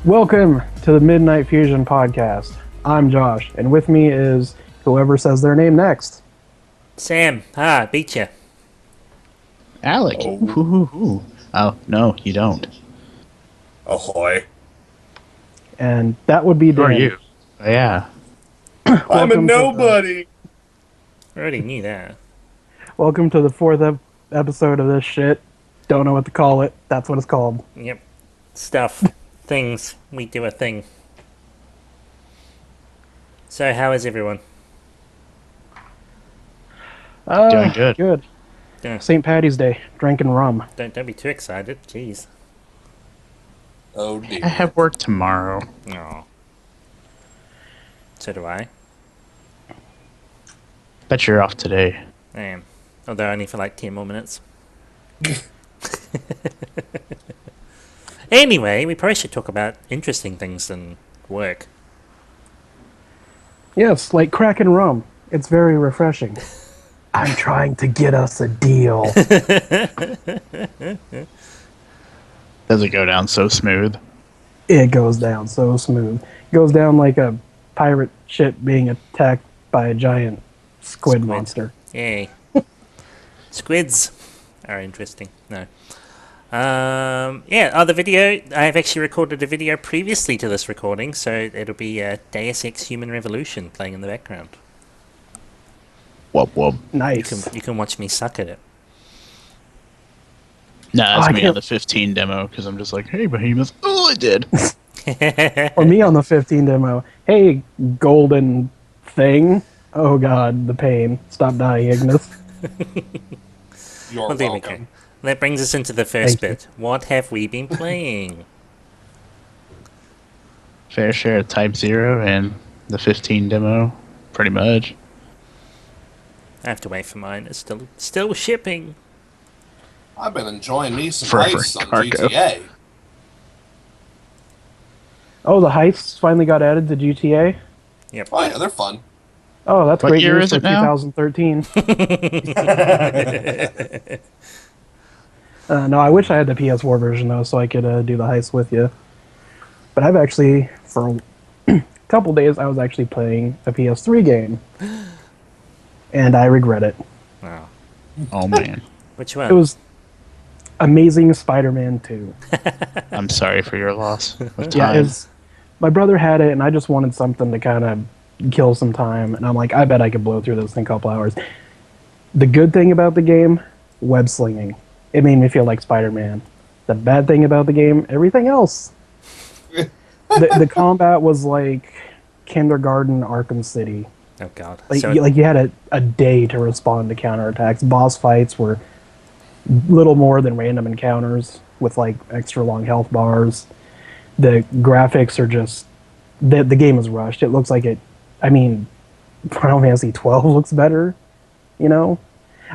Welcome to the Midnight Fusion podcast. I'm Josh, and with me is whoever says their name next. Sam, beat you. Alec. Ooh. Oh, no, you don't. Ahoy. And that would be Dan. Who are you? Yeah. I'm a Welcome to nobody. I already knew that. Welcome to the fourth episode of this shit. Don't know what to call it. That's what it's called. Yep. Stuff. Things. We do a thing. So, how is everyone? Doing good. Good. Yeah. St. Patty's Day. Drinking rum. Don't be too excited. Jeez. Oh dear. I have work tomorrow. Oh. So do I. Bet you're off today. I am. Although only for like 10 more minutes. Anyway, we probably should talk about interesting things than work. Yes, like cracking rum. It's very refreshing. I'm trying to get us a deal. Does it go down so smooth? It goes down so smooth. It goes down like a pirate ship being attacked by a giant squid monster. Yay. Squids are interesting. No. The video, I've actually recorded a video previously to this recording, so it'll be Deus Ex Human Revolution playing in the background. Whoop. Nice. You can watch me suck at it. Nah, that's I me can't- on the 15 demo, because I'm just like, hey, behemoth. Oh, I did. Or me on the 15 demo. Hey, golden thing. Oh god, the pain. Stop dying, Ignis. You're Well, there we go. welcome. That brings us into the first Thank you. bit. What have we been playing? Fair share of Type 0 and the 15 demo, pretty much. I have to wait for mine. It's still shipping. I've been enjoying me some Forever ice on cargo. GTA. Oh, the heists finally got added to GTA? Yep. Oh yeah, they're fun. Oh, that's What great year news is for it now? 2013. No, I wish I had the PS4 version, though, so I could do the heist with you. But I've actually, for a couple days, I was actually playing a PS3 game. And I regret it. Wow. Oh, man. Which one? It was Amazing Spider-Man 2. I'm sorry for your loss of Yeah, time. my brother had it, and I just wanted something to kind of kill some time. And I'm like, I bet I could blow through this in a couple hours. The good thing about the game, web slinging. It made me feel like Spider-Man. The bad thing about the game, everything else. The combat was like kindergarten Arkham City. Oh god. Like, So you had a day to respond to counterattacks. Boss fights were little more than random encounters with like extra long health bars. The graphics are just the game is rushed. It looks like Final Fantasy 12 looks better, you know?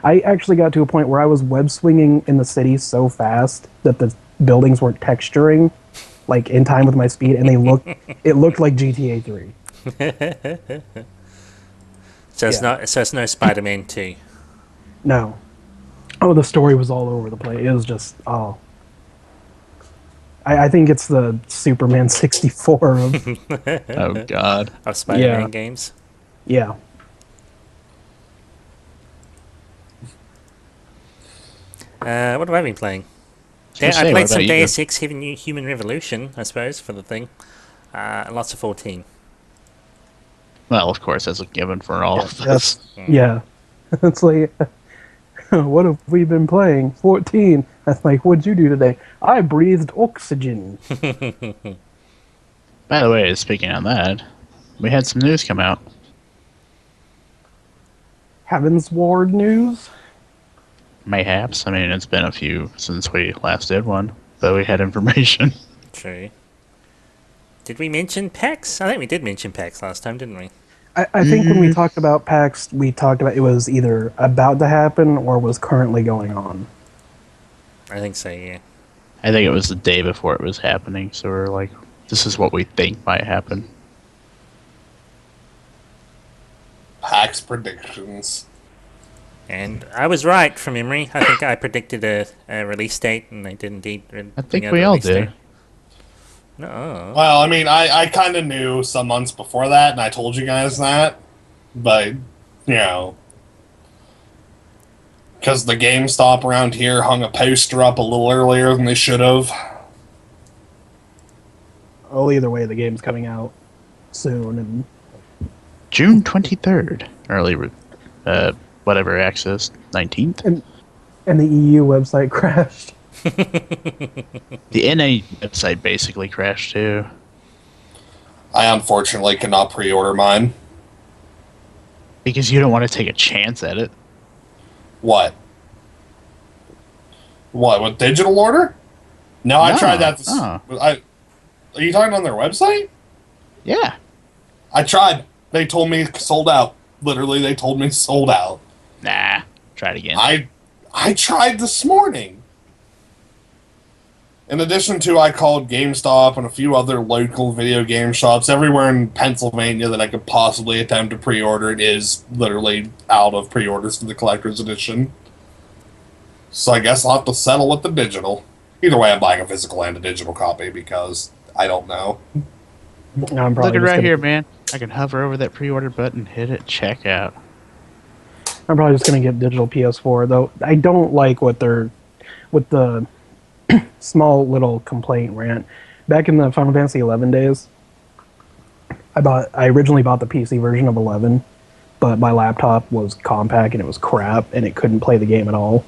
I actually got to a point where I was web swinging in the city so fast that the buildings weren't texturing like in time with my speed, and it looked like GTA 3. it's no Spider-Man 2. No. Oh, the story was all over the place. It was just, oh. I think it's the Superman 64 of, Oh, God. Of Spider-Man Yeah. games. yeah. What have I been playing? I was gonna I say, played what some about you? Deus Ex Human Revolution, I suppose, for the thing. Lots of 14. Well, of course, that's a given for all of this. Yeah. It's like, what have we been playing? 14. That's like, what'd you do today? I breathed oxygen. By the way, speaking of that, we had some news come out. Heaven's Ward news? Mayhaps. I mean, it's been a few since we last did one, but we had information. True. Did we mention PAX? I think we did mention PAX last time, didn't we? I think when we talked about PAX, we talked about it was either about to happen or was currently going on. I think so, yeah. I think it was the day before it was happening, so we're like, this is what we think might happen. PAX predictions. And I was right from memory. I think I predicted a release date, and they did indeed. I think we all did. No. Well, I mean, I kind of knew some months before that, and I told you guys that, but, you know, because the GameStop around here hung a poster up a little earlier than they should have. Well, either way, the game's coming out soon, and June 23rd, whatever access, 19th. and the EU website crashed. The NA website basically crashed too. I unfortunately cannot pre-order mine. Because you don't want to take a chance at it. What? What, with digital order? No, I tried that. Are you talking on their website? Yeah. I tried. They told me sold out. Literally, they told me sold out. Nah. Try it again. I tried this morning. In addition to, I called GameStop and a few other local video game shops everywhere in Pennsylvania that I could possibly attempt to pre-order. It is literally out of pre-orders for the collector's edition. So I guess I'll have to settle with the digital. Either way, I'm buying a physical and a digital copy because I don't know. I'm probably Look at just right gonna, here, man. I can hover over that pre-order button, hit it, check out. I'm probably just gonna get digital PS4, though. I don't like what they're with the small little complaint rant. Back in the Final Fantasy 11 days, I originally bought the PC version of 11, but my laptop was compact and it was crap and it couldn't play the game at all.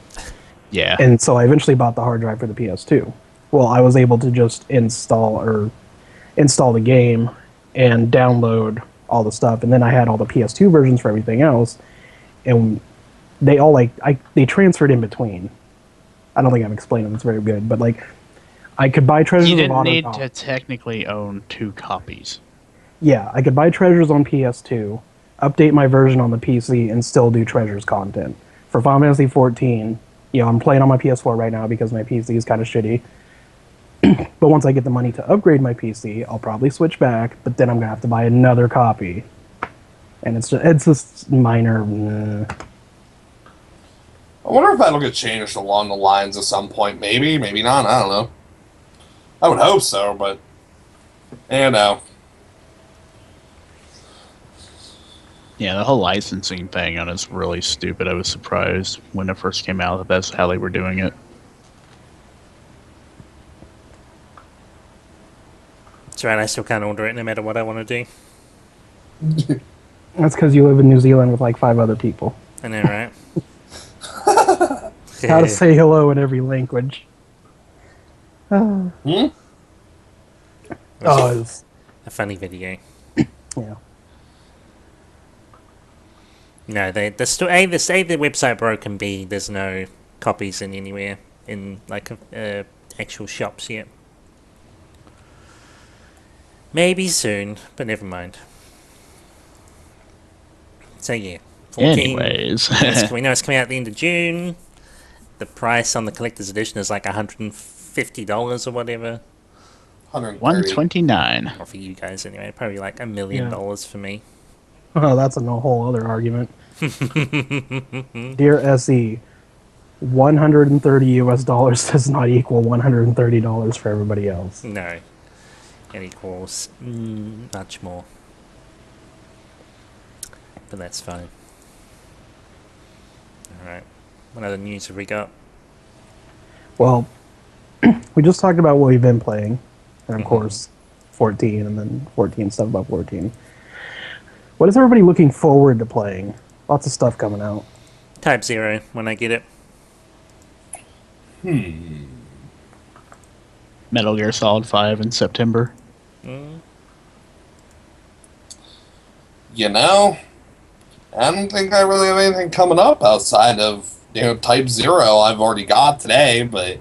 Yeah. And so I eventually bought the hard drive for the PS2. Well, I was able to just install the game and download all the stuff, and then I had all the PS2 versions for everything else, and they all they transferred in between. I don't think I'm explaining this very good, but I could buy Treasures You of didn't Honor. need to technically own 2 copies. Yeah, I could buy Treasures on PS2, update my version on the PC, and still do Treasures content. For Final Fantasy 14, I'm playing on my PS4 right now because my PC is kind of shitty. But once I get the money to upgrade my PC, I'll probably switch back, but then I'm going to have to buy another copy. And it's just minor. I wonder if that'll get changed along the lines at some point. Maybe, maybe not. I don't know. I would hope so, but no. Yeah, the whole licensing thing on it's really stupid. I was surprised when it first came out that that's how they were doing it. That's right, I still can't order it no matter what I want to do. That's because you live in New Zealand with 5 other people. I know, right? How to say hello in every language. Hmm? Oh, it's, A funny video. yeah. No, the website broke, and B, there's no copies in anywhere in actual shops yet. Maybe soon, but never mind. So yeah, 14. Anyways. We know it's coming out at the end of June. The price on the collector's edition is like $150 or whatever. 129. Or for you guys anyway, probably like $1 million for me. Oh, that's a whole other argument. Dear SE, $130 does not equal $130 for everybody else. No, it equals much more. But that's fine. Alright, what other news have we got? Well, we just talked about what we've been playing, and of course, 14, and then 14 stuff about 14. What is everybody looking forward to playing? Lots of stuff coming out. Type 0 when I get it. Metal Gear Solid 5 in September. You know, I don't think I really have anything coming up outside of, Type 0 I've already got today, but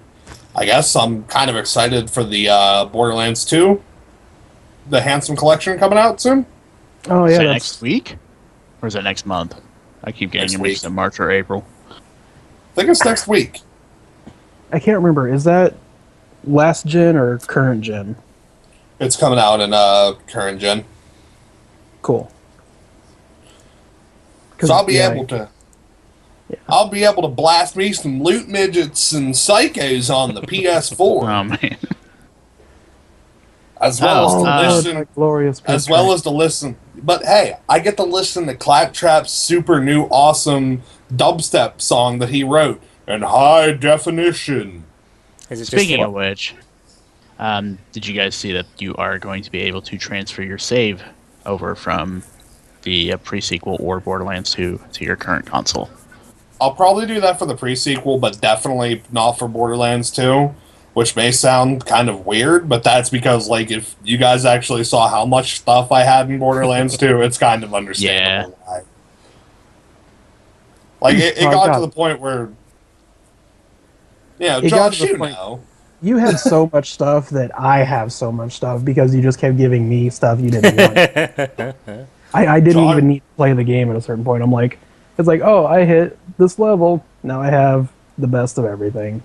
I guess I'm kind of excited for the Borderlands 2, the Handsome Collection coming out soon. Oh, Is yeah. that That's, next week? Or is that next month? I keep getting Next it mixed week. in March or April. I think it's next week. I can't remember. Is that last gen or current gen? It's coming out in current gen. Cool. So I'll be yeah, able to. I'll be able to blast me some loot midgets and psychos on the PS4. Oh, man. as well as to listen, that glorious as picture. well as to listen. But hey, I get to listen to Claptrap's super new, awesome dubstep song that he wrote in high definition. Is it Speaking just of which, did you guys see that you are going to be able to transfer your save over from the pre-sequel or Borderlands 2 to your current console? I'll probably do that for the pre-sequel, but definitely not for Borderlands 2, which may sound kind of weird, but that's because, like, if you guys actually saw how much stuff I had in Borderlands 2, it's kind of understandable why. Like, it got to the point where, Josh, you know. You had so much stuff that I have so much stuff because you just kept giving me stuff you didn't want. I didn't even need to play the game at a certain point. I'm like, it's like, oh, I hit this level. Now I have the best of everything.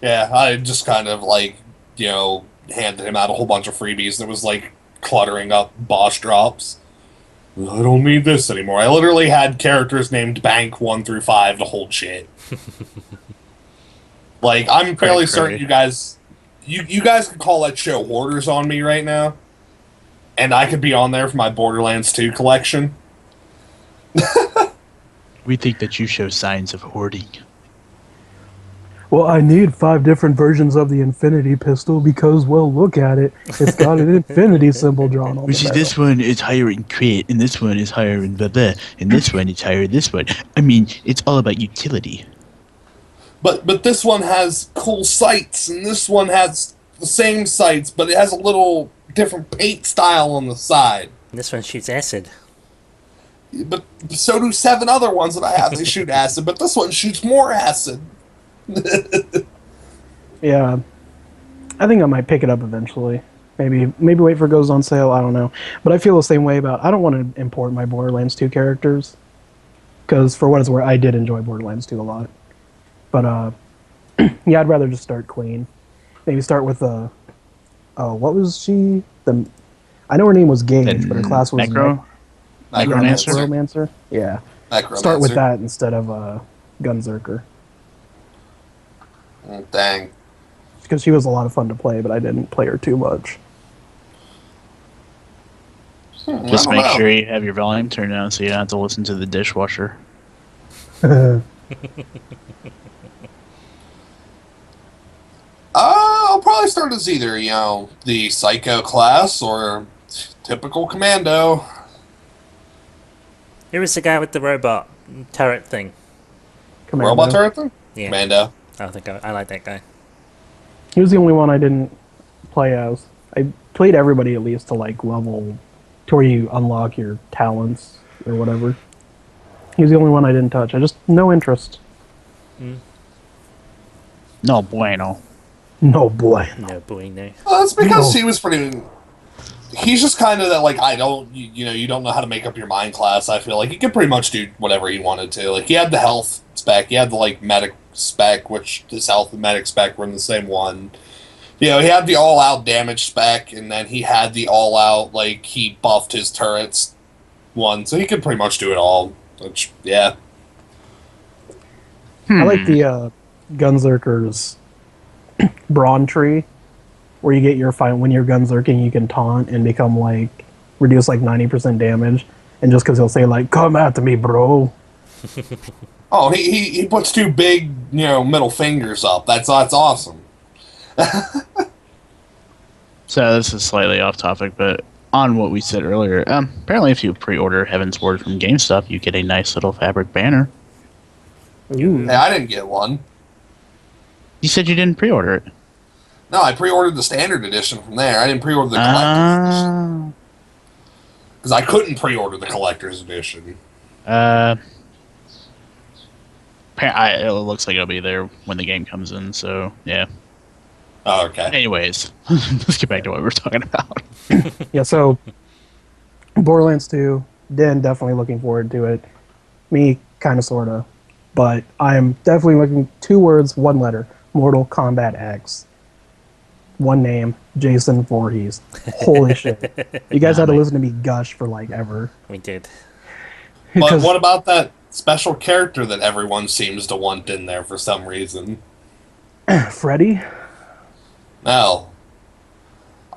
Yeah, I just kind of, like, handed him out a whole bunch of freebies that was, like, cluttering up boss drops. I don't need this anymore. I literally had characters named Bank 1 through 5 to hold shit. Like, I'm fairly certain you guys could call that show Hoarders on me right now. And I could be on there for my Borderlands 2 collection. We think that you show signs of hoarding. Well, I need 5 different versions of the Infinity Pistol because, well, look at it. It's got an infinity symbol drawn on Which the is this one is higher in crit, and this one is higher in blah blah, and this one is higher in this one. I mean, it's all about utility. But this one has cool sights, and this one has the same sights, but it has a little different paint style on the side. This one shoots acid. But so do 7 other ones that I have. They shoot acid, but this one shoots more acid. Yeah, I think I might pick it up eventually. Maybe wait for it goes on sale. I don't know, but I feel the same way about. I don't want to import my Borderlands 2 characters because, for what it's worth, I did enjoy Borderlands 2 a lot. But yeah, I'd rather just start clean. Maybe start with what was she? I know her name was Gage, but her class was Necromancer. Yeah, Necromancer. Start with that instead of Gunzerker. Dang. Because she was a lot of fun to play, but I didn't play her too much. Just make sure you have your volume turned down so you don't have to listen to the dishwasher. I'll probably start as either, the Psycho class or typical Commando. Who was the guy with the robot turret thing? Commando. Robot turret thing? Yeah. Commando. I think I like that guy. He was the only one I didn't play as. I played everybody at least to like level to where you unlock your talents or whatever. He was the only one I didn't touch. I just no interest. No bueno. No boy. No boy, no. Well, that's because he was pretty. He's just kind of that, like, you don't know how to make up your mind class. I feel like he could pretty much do whatever he wanted to. Like, he had the health spec, he had the, like, medic spec, which his health and medic spec were in the same one. He had the all-out damage spec, and then he had the all-out, like, he buffed his turrets one, so he could pretty much do it all. Which, yeah. I like the Gunzerker's Brawn tree, where you get your when you're Gunzerking, you can taunt and become like reduce like 90% damage, and just because he'll say like "Come after me, bro." Oh, he puts 2 big middle fingers up. That's awesome. So this is slightly off topic, but on what we said earlier, apparently if you pre-order Heaven's Word from GameStop, you get a nice little fabric banner. Ooh. Hey, I didn't get one. You said you didn't pre-order it. No, I pre-ordered the standard edition from there. I didn't pre-order the collector's edition. Because I couldn't pre-order the collector's edition. It looks like it'll be there when the game comes in, so yeah. Oh, okay. Anyways, let's get back to what we were talking about. Yeah, so Borderlands 2, Dan definitely looking forward to it. Me, kind of, sort of. But I'm definitely looking 2 words, 1 letter. Mortal Kombat X. 1 name, Jason Voorhees. Holy shit. You guys had to listen to me gush for like ever. We did. But what about that special character that everyone seems to want in there for some reason? Freddy? No.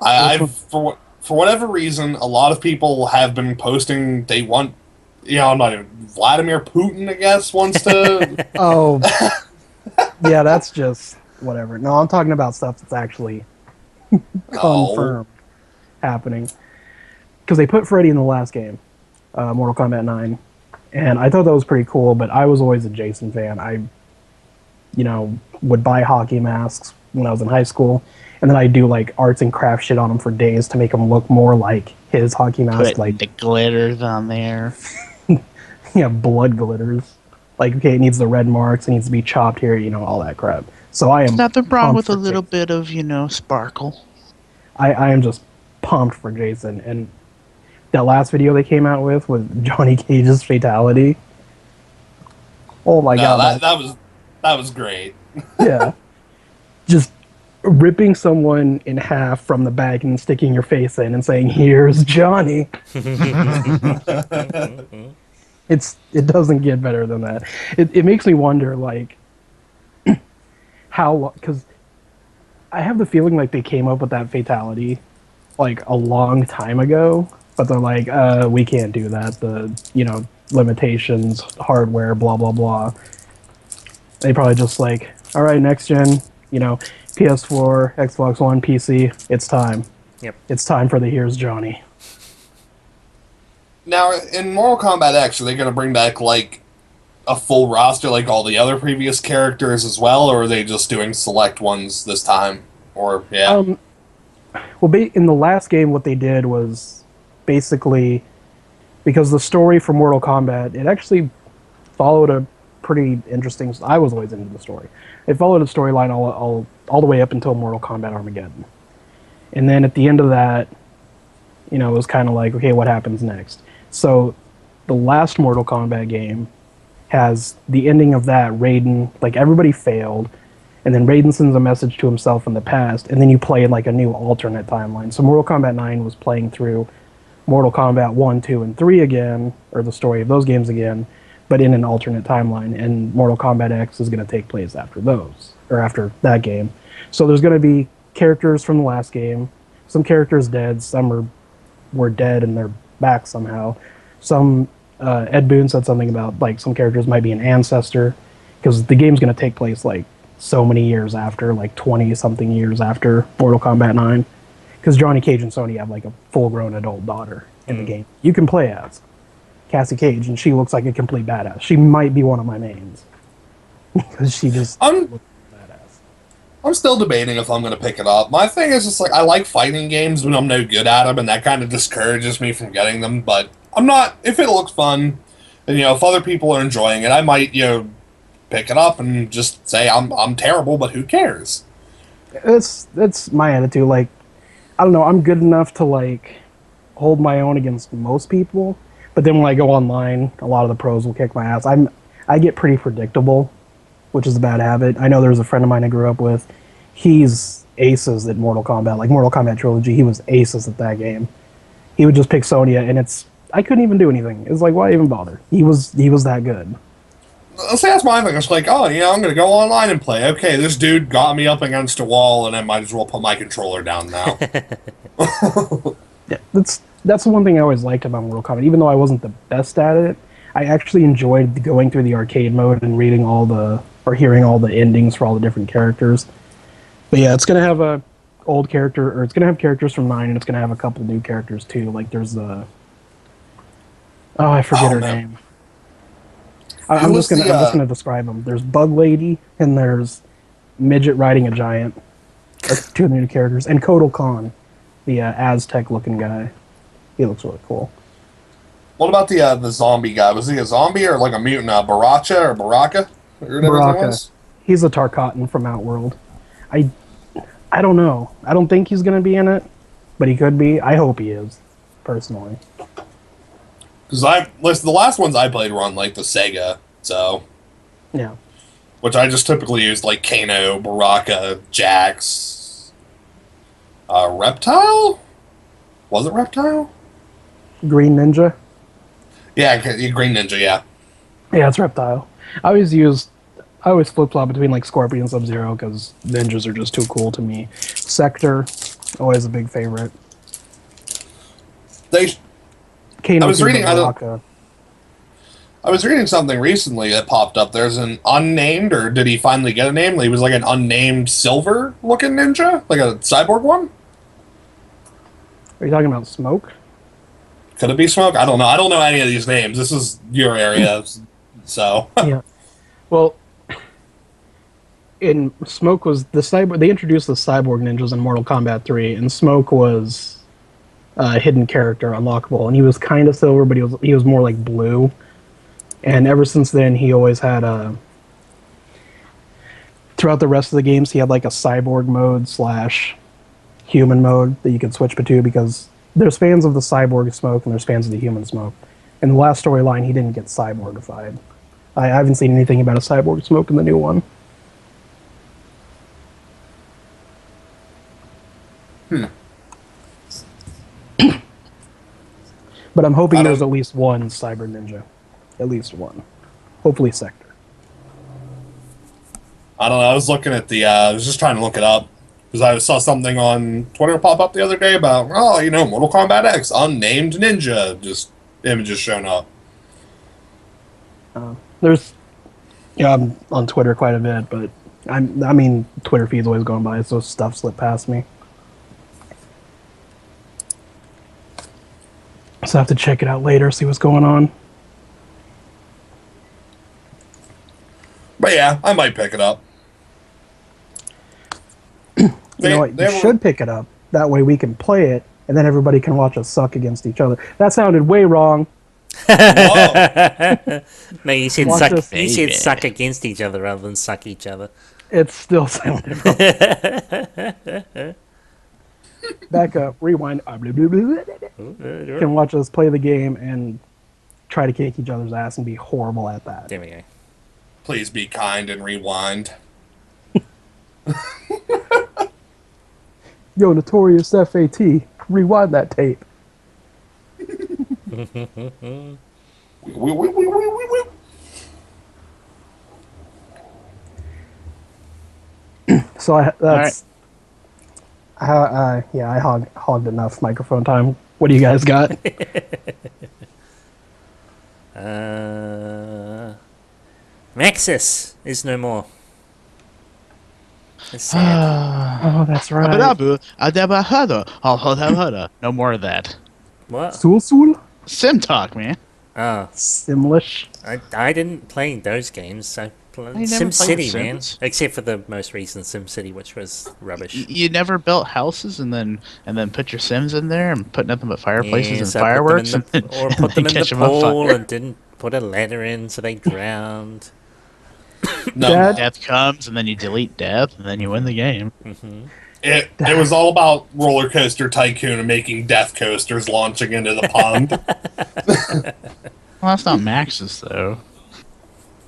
For whatever reason, a lot of people have been posting they want, I'm not even, Vladimir Putin, I guess, wants to. Oh, yeah, that's just whatever. No, I'm talking about stuff that's actually confirmed happening. Because they put Freddy in the last game, Mortal Kombat 9, and I thought that was pretty cool, but I was always a Jason fan. I, would buy hockey masks when I was in high school, and then I'd do, like, arts and crafts shit on them for days to make them look more like his hockey mask. Put like the glitters on there. Yeah, blood glitters. Like, okay, it needs the red marks, it needs to be chopped here, all that crap. So I am Nothing wrong with a pumped for little Jason. bit of, sparkle. I am just pumped for Jason, and that last video they came out with Johnny Cage's fatality. Oh my god! That was great. Yeah, just ripping someone in half from the back and sticking your face in and saying, "Here's Johnny." It doesn't get better than that. It makes me wonder, like, how, because I have the feeling like they came up with that fatality like a long time ago, but they're like, we can't do that. The limitations, hardware, blah blah blah. They probably just like, all right, next gen, PS4, Xbox One, PC, it's time. Yep. It's time for the Here's Johnny. Now, in Mortal Kombat X, are they going to bring back, like, a full roster like all the other previous characters as well, or are they just doing select ones this time? Or, yeah. Well, in the last game, what they did was basically, because the story for Mortal Kombat, it actually followed a pretty interesting. I was always into the story. It followed a storyline all the way up until Mortal Kombat Armageddon, and then at the end of that, it was kind of like, okay, what happens next? So, the last Mortal Kombat game has the ending of that. Raiden, like, everybody failed, and then Raiden sends a message to himself in the past, and then you play like a new alternate timeline. So Mortal Kombat 9 was playing through Mortal Kombat 1, 2, and 3 again, or the story of those games again, but in an alternate timeline, and Mortal Kombat X is going to take place after those, or after that game. So there's going to be characters from the last game, some characters dead, some were dead and they're back somehow. Some, Ed Boon said something about, like, some characters might be an ancestor, because the game's going to take place, like, so many years after, like 20-something years after Mortal Kombat 9. Because Johnny Cage and Sony have, like, a full-grown adult daughter in the game. You can play as Cassie Cage, and she looks like a complete badass. She might be one of my mains. Because she just looks badass. I'm still debating if I'm going to pick it up. My thing is just, like, I like fighting games, but I'm no good at them, and that kind of discourages me from getting them. But I'm not, if it looks fun, and, if other people are enjoying it, I might, pick it up and just say I'm terrible, but who cares? That's my attitude. Like, I don't know, I'm good enough to, like, hold my own against most people, but then when I go online, a lot of the pros will kick my ass. I get pretty predictable, which is a bad habit. I know there's a friend of mine I grew up with. He's aces at Mortal Kombat. Like, Mortal Kombat Trilogy, he was aces at that game. He would just pick Sonya, and I couldn't even do anything. It's like, why even bother? He was that good. See, that's my thing. It's like, I'm going to go online and play. Okay, this dude got me up against a wall, and I might as well put my controller down now. Yeah, that's the one thing I always liked about Mortal Kombat. Even though I wasn't the best at it, I actually enjoyed going through the arcade mode and hearing all the endings for all the different characters. But yeah, it's gonna have a old character, or it's gonna have characters from 9, and it's gonna have a couple new characters too. Like, there's I forget her name. I'm just gonna describe them. There's Bug Lady, and there's Midget riding a giant. That's 2 new characters, and Kotal Khan, the Aztec-looking guy. He looks really cool. What about the zombie guy? Was he a zombie or like a mutant? Baraka? Baraka. He's a Tarkatan from Outworld. I don't know. I don't think he's gonna be in it, but he could be. I hope he is, personally. Because the last ones I played were on, like, the Sega, so... Yeah. Which I just typically used, like, Kano, Baraka, Jax... Reptile? Was it Reptile? Green Ninja? Yeah, Green Ninja, yeah. Yeah, it's Reptile. I always flip-flop between, like, Scorpion and Sub-Zero, because ninjas are just too cool to me. Sector, Always a big favorite. They Kano I was reading- I don't- Baraka. I was reading something recently that popped up. There's an unnamed, or did he finally get a name? He was like an unnamed silver-looking ninja, like a cyborg one. Are you talking about Smoke? Could it be Smoke? I don't know. I don't know any of these names. This is your area, so Yeah. Well, in Smoke was the cyborg. They introduced the cyborg ninjas in Mortal Kombat 3, and Smoke was a hidden character, unlockable, and he was kind of silver, but he was more like blue. And ever since then, he always had a. Throughout the rest of the games, he had like a cyborg mode / human mode that you could switch between, because there's fans of the cyborg Smoke and there's fans of the human Smoke. In the last storyline, he didn't get cyborgified. I haven't seen anything about a cyborg Smoke in the new one. But I'm hoping there's at least one cyber ninja. At least one. Hopefully Sector. I don't know. I was looking at the. I was just trying to look it up because I saw something on Twitter pop up the other day about, Mortal Kombat X, unnamed ninja, just images showing up. There's, I'm on Twitter quite a bit, but I mean, Twitter feed's always going by, so stuff slipped past me. So I have to check it out later, see what's going on. But yeah, I might pick it up. You know what? You should pick it up. That way we can play it, and then everybody can watch us suck against each other. That sounded way wrong. Whoa. No, you said Watch suck. us. You said suck against each other rather than suck each other. It still sounded wrong. Back up, rewind. You can watch us play the game and try to kick each other's ass and be horrible at that. There we go. Please be kind and rewind. Yo, Notorious FAT, rewind that tape. So that's I hogged enough microphone time. What do you guys got? Maxis is no more. It's sad. Oh, that's right. No more of that. What? Sul? Sim talk, man. Oh, Simlish. I didn't play those games. I played You never played SimCity, man. Sims? Except for the most recent SimCity, which was rubbish. You never built houses and then put your Sims in there and put nothing but fireplaces Yes, and I put them fireworks in the- and or and put them in catch the 'em on pool fire. and didn't put a ladder in so they drowned. No, Dad? Death comes and then you delete death and then you win the game. it was all about Roller Coaster Tycoon and making death coasters launching into the pond. Well, that's not Max's though.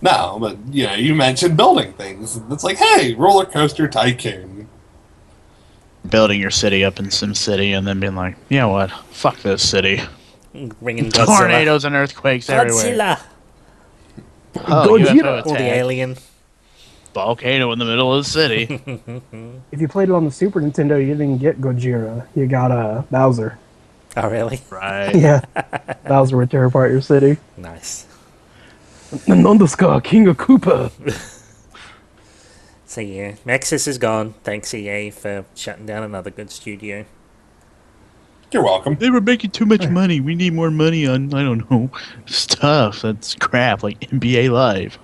No, but you mentioned building things. It's like, hey, Roller Coaster Tycoon. Building your city up in SimCity and then being like, you know what? Fuck this city. Ringing Godzilla. Tornadoes and earthquakes everywhere. Godzilla! Oh, Godzilla. UFO Or the attack. alien. Volcano in the middle of the city. If you played it on the Super Nintendo, you didn't get Gojira. You got Bowser. Oh, really? Right. Yeah. Bowser would tear apart your city. Nice. Nondeska, King of Koopa. So yeah, Maxis is gone. Thanks EA for shutting down another good studio. You're welcome. They were making too much money. We need more money on, I don't know, stuff that's crap, like NBA Live.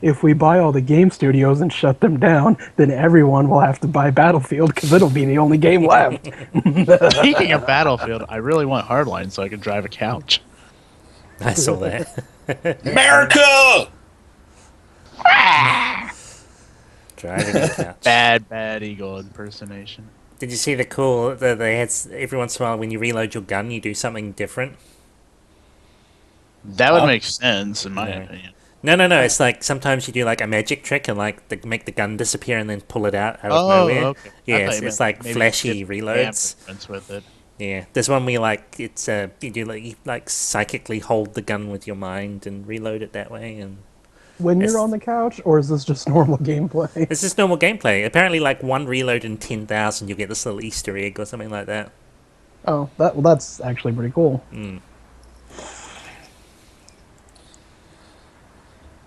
If we buy all the game studios and shut them down, then everyone will have to buy Battlefield because it'll be the only game left. Speaking of Battlefield, I really want Hardline so I can drive a couch. I saw that. America! Driving a couch. Bad Eagle impersonation. Did you see the cool that they had every once in a while when you reload your gun you do something different? That would make sense, in my Yeah. opinion. No, it's like sometimes you do like a magic trick and like make the gun disappear and then pull it out of Oh, nowhere. okay. I Yeah, thought it's, you it's meant like maybe flashy you did reloads. damage with it. Yeah, there's one where it's you do like psychically hold the gun with your mind and reload it that way, and when It's- you're on the couch, or is this just normal gameplay? It's just normal gameplay. Apparently, like one reload in 10,000, you get this little Easter egg or something like that. Oh, that's actually pretty cool.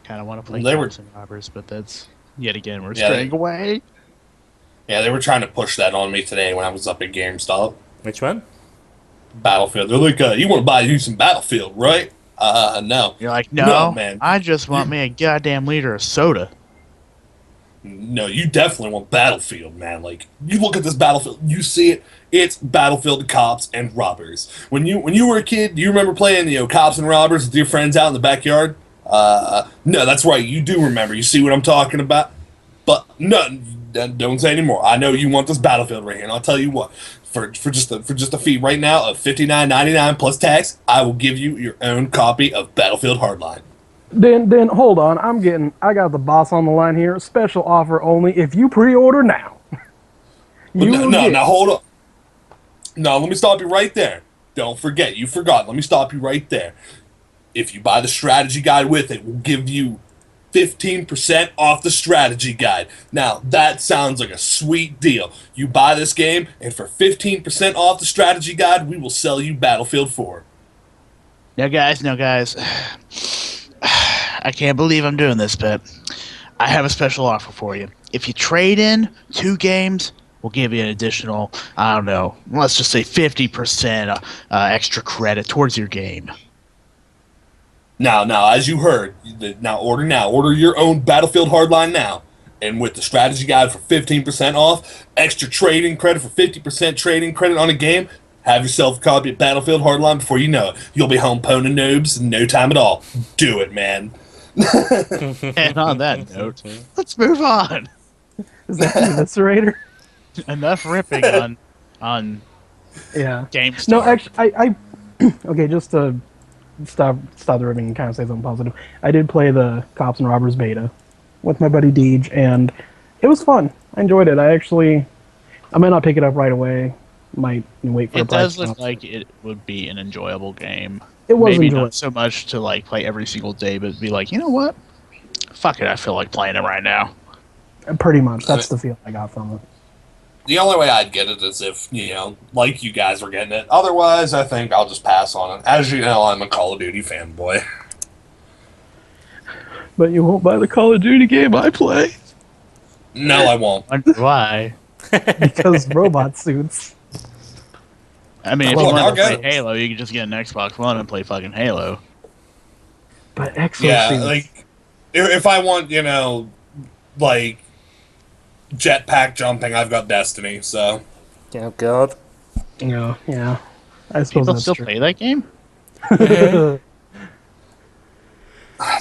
Kind of want to play They were- Cops and Robbers, but that's yet again we're Yeah, straying they- away. Yeah, they were trying to push that on me today when I was up at GameStop. Which one? Battlefield. They're like, you want to buy you some Battlefield, right? No. You're like, No, no, man. I just want me a goddamn liter of soda. No, you definitely want Battlefield, man. Like, you look at this Battlefield, you see it. It's Battlefield Cops and Robbers. When you were a kid, do you remember playing, Cops and Robbers with your friends out in the backyard? No, that's right. You do remember. You see what I'm talking about? But no, don't say anymore. I know you want this Battlefield right here, and I'll tell you what. For just a fee right now of $59.99 plus tax, I will give you your own copy of Battlefield Hardline. Then hold on. I got the boss on the line here. Special offer only if you pre-order now. Now hold up. No, let me stop you right there. Don't forget, you forgot. Let me stop you right there. If you buy the strategy guide with it, we'll give you 15% off the strategy guide. Now, that sounds like a sweet deal. You buy this game, and for 15% off the strategy guide, we will sell you Battlefield 4. Now, guys, I can't believe I'm doing this, but I have a special offer for you. If you trade in 2 games, we'll give you an additional, I don't know, let's just say 50% extra credit towards your game. Now, as you heard, order your own Battlefield Hardline now. And with the strategy guide for 15% off, extra trading credit for 50% trading credit on a game, have yourself a copy of Battlefield Hardline before you know it. You'll be home pwning noobs in no time at all. Do it, man. And on that note, let's move on. Is that the eviscerator? Enough ripping on Yeah. GameStop. No, actually, I okay, just to stop the ribbing and kind of say something positive. I did play the Cops and Robbers beta with my buddy Deej, and it was fun. I enjoyed it. I might not pick it up right away. Might wait for a It price does look drop. like it would be an enjoyable game. It was Maybe enjoyable. not so much to like play every single day, but be like, you know what? Fuck it, I feel like playing it right now. Pretty much. That's the feel I got from it. The only way I'd get it is if, like you guys were getting it. Otherwise, I think I'll just pass on it. As you know, I'm a Call of Duty fanboy. But you won't buy the Call of Duty game I play No, I won't. Wonder why? because robot suits. I mean, if Well, you want to okay. play Halo, you can just get an Xbox One and play fucking Halo. But exo Yeah, suits. like, if I want, like, jetpack jumping, I've got Destiny, so. Oh God. Yeah. I suppose People that's still true. play that game?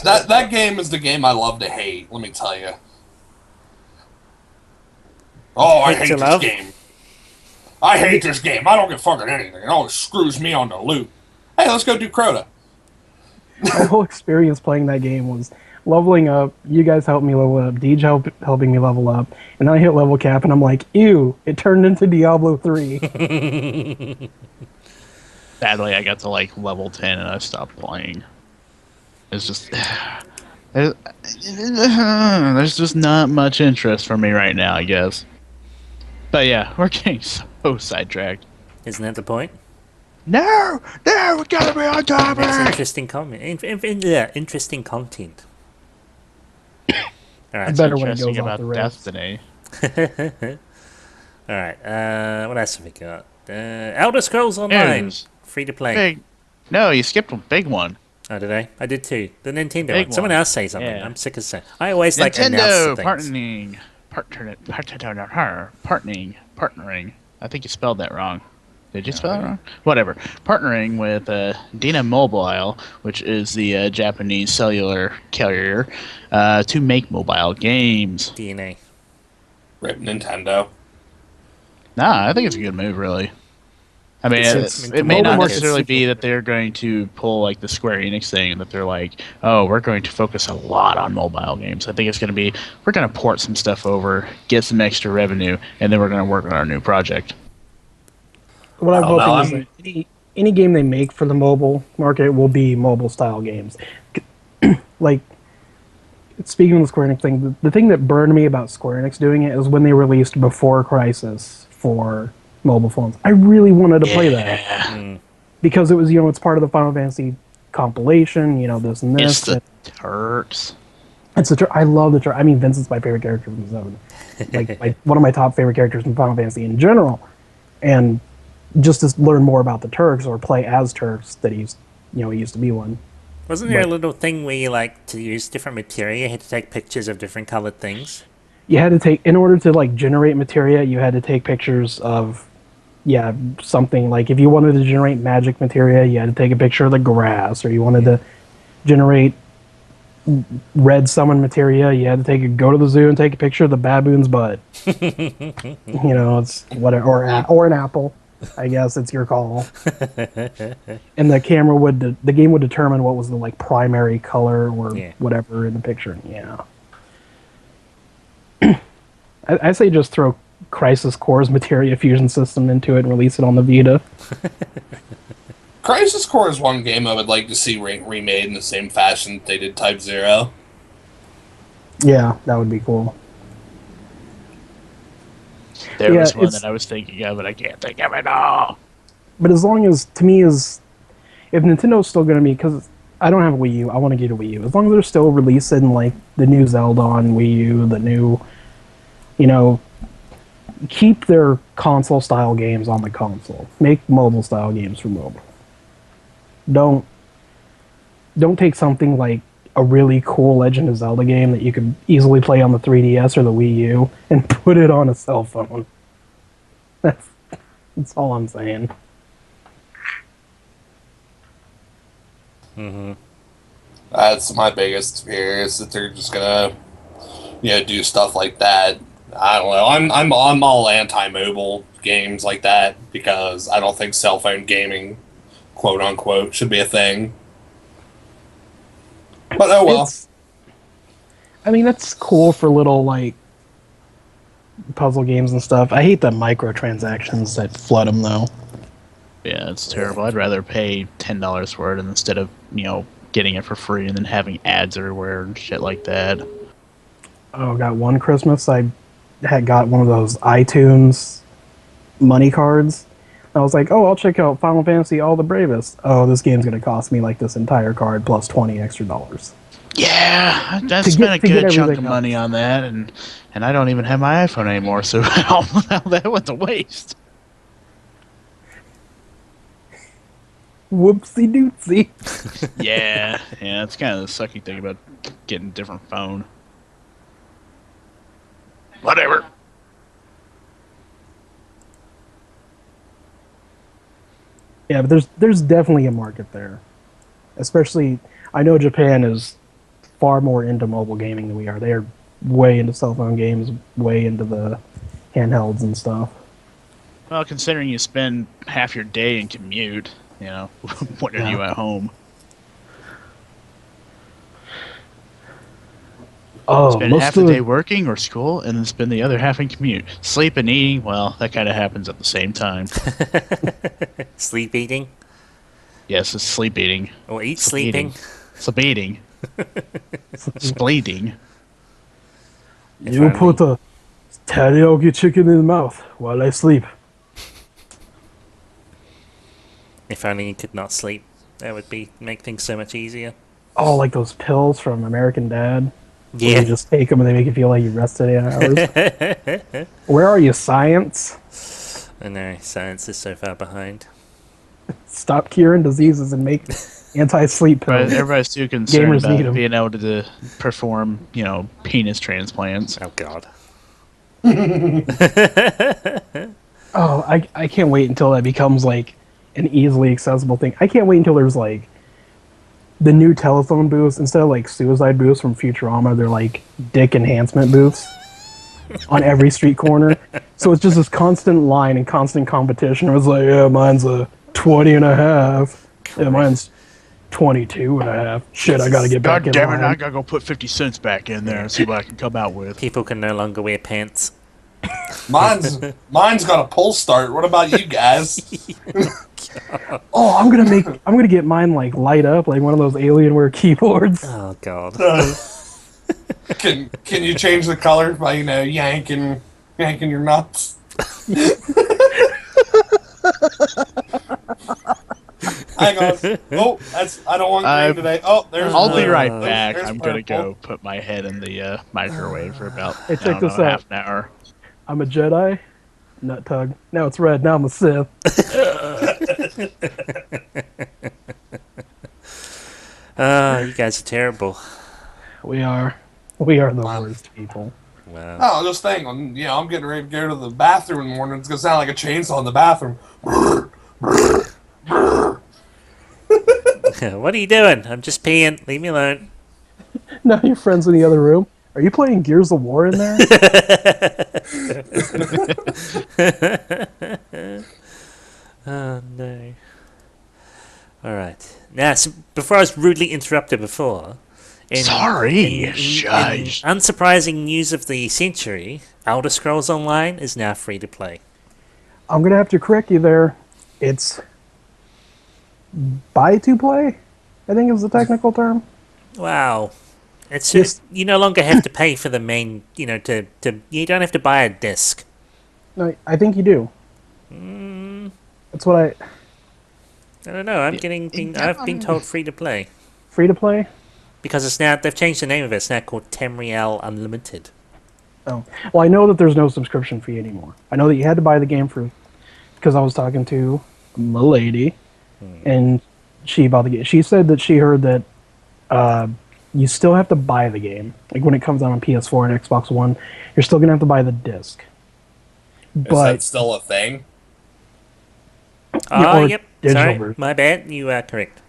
That game is the game I love to hate, let me tell you. Oh, I Hate hate to this love? game. I hate this game. I don't get fucking anything. It always screws me on the loot. Hey, let's go do Crota. My whole experience playing that game was leveling up. You guys helped me level up. Deej helping me level up. And then I hit level cap, and I'm like, ew, it turned into Diablo 3. Sadly, I got to like level 10 and I stopped playing. It's just there's just not much interest for me right now, I guess. But yeah, we're getting so sidetracked. Isn't that the point? No, we gotta be on Makes topic. interesting comment. Interesting content. All right. Better when it Interesting goes off about the rails. Destiny. All right. What else have we got? Elder Scrolls Online, News. free to play. Big. No, you skipped a big one. Oh, did I? I did too. The Nintendo Big one. Someone one. else say something. Yeah. I'm sick of saying. I always like announce Nintendo the things. partnering. I think you spelled that wrong. Did you spell it wrong? Whatever. Partnering with Dina Mobile, which is the Japanese cellular carrier, to make mobile games. DNA. Rip Nintendo. Nah, I think it's a good move, really. I mean, it may mobile not market's necessarily super be that they're going to pull like the Square Enix thing, that they're like, oh, we're going to focus a lot on mobile games. I think it's going to be, we're going to port some stuff over, get some extra revenue, and then we're going to work on our new project. What I'm Oh, no, hoping is that any game they make for the mobile market will be mobile style games. Like, speaking of the Square Enix thing, the thing that burned me about Square Enix doing it is when they released Before Crisis for mobile phones. I really wanted to play that because it was, it's part of the Final Fantasy compilation, this and this. It's the Turks. I love the Turks. I mean, Vincent's my favorite character from 7. Like one of my top favorite characters in Final Fantasy in general. And just to learn more about the Turks or play as Turks, that he used to be one. Wasn't there a little thing where you to use different materia, you had to take pictures of different colored things? You had to take, in order to generate materia, you had to take pictures of, something like if you wanted to generate magic materia, you had to take a picture of the grass, or you wanted to generate red summon materia, you had to go to the zoo and take a picture of the baboon's butt. It's whatever, or an apple. I guess it's your call. And the game would determine what was the primary color or whatever in the picture. Yeah. I say just throw Crisis Core's materia fusion system into it and release it on the Vita. Crisis Core is one game I would like to see remade in the same fashion that they did Type 0. Yeah, that would be cool. There was one that I was thinking of, but I can't think of it all. But as long as, to me, if Nintendo's still going to be, because I don't have a Wii U, I want to get a Wii U. As long as they're still releasing, the new Zelda on Wii U, the new, keep their console-style games on the console. Make mobile-style games for mobile. Don't take something like a really cool Legend of Zelda game that you could easily play on the 3DS or the Wii U and put it on a cell phone. That's all I'm saying. That's my biggest fear, is that they're just gonna, do stuff like that. I don't know. I'm all anti-mobile games like that because I don't think cell phone gaming, quote unquote, should be a thing. But oh well. That's cool for little puzzle games and stuff. I hate the microtransactions that flood them though. Yeah, it's terrible. I'd rather pay $10 for it instead of getting it for free and then having ads everywhere and shit like that. Oh, got one Christmas I had got one of those iTunes money cards. I was like, oh, I'll check out Final Fantasy All the Bravest. Oh, this game's going to cost me this entire card plus $20 extra. Yeah, I spent a good chunk of money on that, and I don't even have my iPhone anymore, so that went to waste. Whoopsie doopsie. Yeah, that's kind of the sucky thing about getting a different phone. Whatever. Yeah, but there's definitely a market there. Especially, I know Japan is far more into mobile gaming than we are. They are way into cell phone games, way into the handhelds and stuff. Well, considering you spend half your day in commute, when are you at home? Oh, spend half the day working or school, and then spend the other half in commute. Sleep and eating, well, that kind of happens at the same time. Sleep eating? Yes, it's sleep eating. Or eat sleeping. Sleep eating. Spleeting. You put a teriyaki chicken in the mouth while I sleep. If only you could not sleep, that would make things so much easier. Oh, like those pills from American Dad? Yeah. You just take them and they make you feel like you rested 8 hours. Where are you, science? I know, science is so far behind. Stop curing diseases and make anti-sleep pills. But everybody's too concerned Gamers need about 'em. being able to perform, penis transplants. Oh, God. Oh, I can't wait until that becomes an easily accessible thing. I can't wait until there's the new telephone booths, instead of suicide booths from Futurama, they're dick enhancement booths on every street corner. So it's just this constant line and constant competition. It was yeah, mine's a 20 and a half. Yeah, mine's 22 and a half. Shit, I gotta get back in God damn line. it, I gotta go put 50 cents back in there and see what I can come out with. People can no longer wear pants. Mine's got a pull start. What about you guys? Oh, I'm gonna get mine light up like one of those Alienware keyboards. Oh, God. Can you change the color by yanking your nuts? Hang on. Oh, I don't want green today. Oh, there's I'll be blue. right Oh, back. there's I'm gonna purple. go put my head in the microwave for about Hey, check this out. half an hour. I'm a Jedi, nut tug. Now it's red. Now I'm a Sith. You guys are terrible. We are the worst people. Wow. Oh, just saying. I'm getting ready to go to the bathroom in the morning. It's gonna sound like a chainsaw in the bathroom. What are you doing? I'm just peeing. Leave me alone. Now your friends in the other room. Are you playing Gears of War in there? Oh no. Alright. Now, so before I was rudely interrupted before. Sorry, in shush. unsurprising news of the century, Elder Scrolls Online is now free to play. I'm gonna have to correct you there. It's buy to play, I think is the technical term. Wow. It's Yes. just, you no longer have to pay for the main, you don't have to buy a disc. No, I think you do. That's what I I don't know. I've been told free to play free to play. because they've changed the name of it. It's now called Tamriel Unlimited. Oh, well, I know that there's no subscription fee anymore. I know that you had to buy the game because I was talking to a lady, and she bought the game. She said that she heard that you still have to buy the game. Like when it comes out on PS4 and Xbox One, you're still gonna have to buy the disc. Is But that still a thing? or Yep. digital Sorry, version. my bad. You are correct.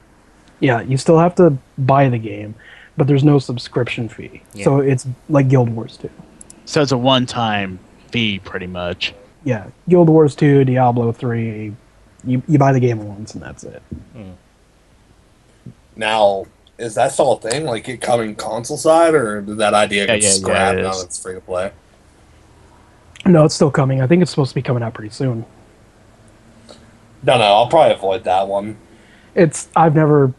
Yeah, you still have to buy the game, but there's no subscription fee. Yeah. So it's like Guild Wars 2. So it's a one-time fee, pretty much. Yeah, Guild Wars 2, Diablo 3, you buy the game once and that's it. Now, is that still a thing? Like it coming console side, or did that idea get scrapped it now is. that it's free to play? No, it's still coming. I think it's supposed to be coming out pretty soon. No, I'll probably avoid that one. I've never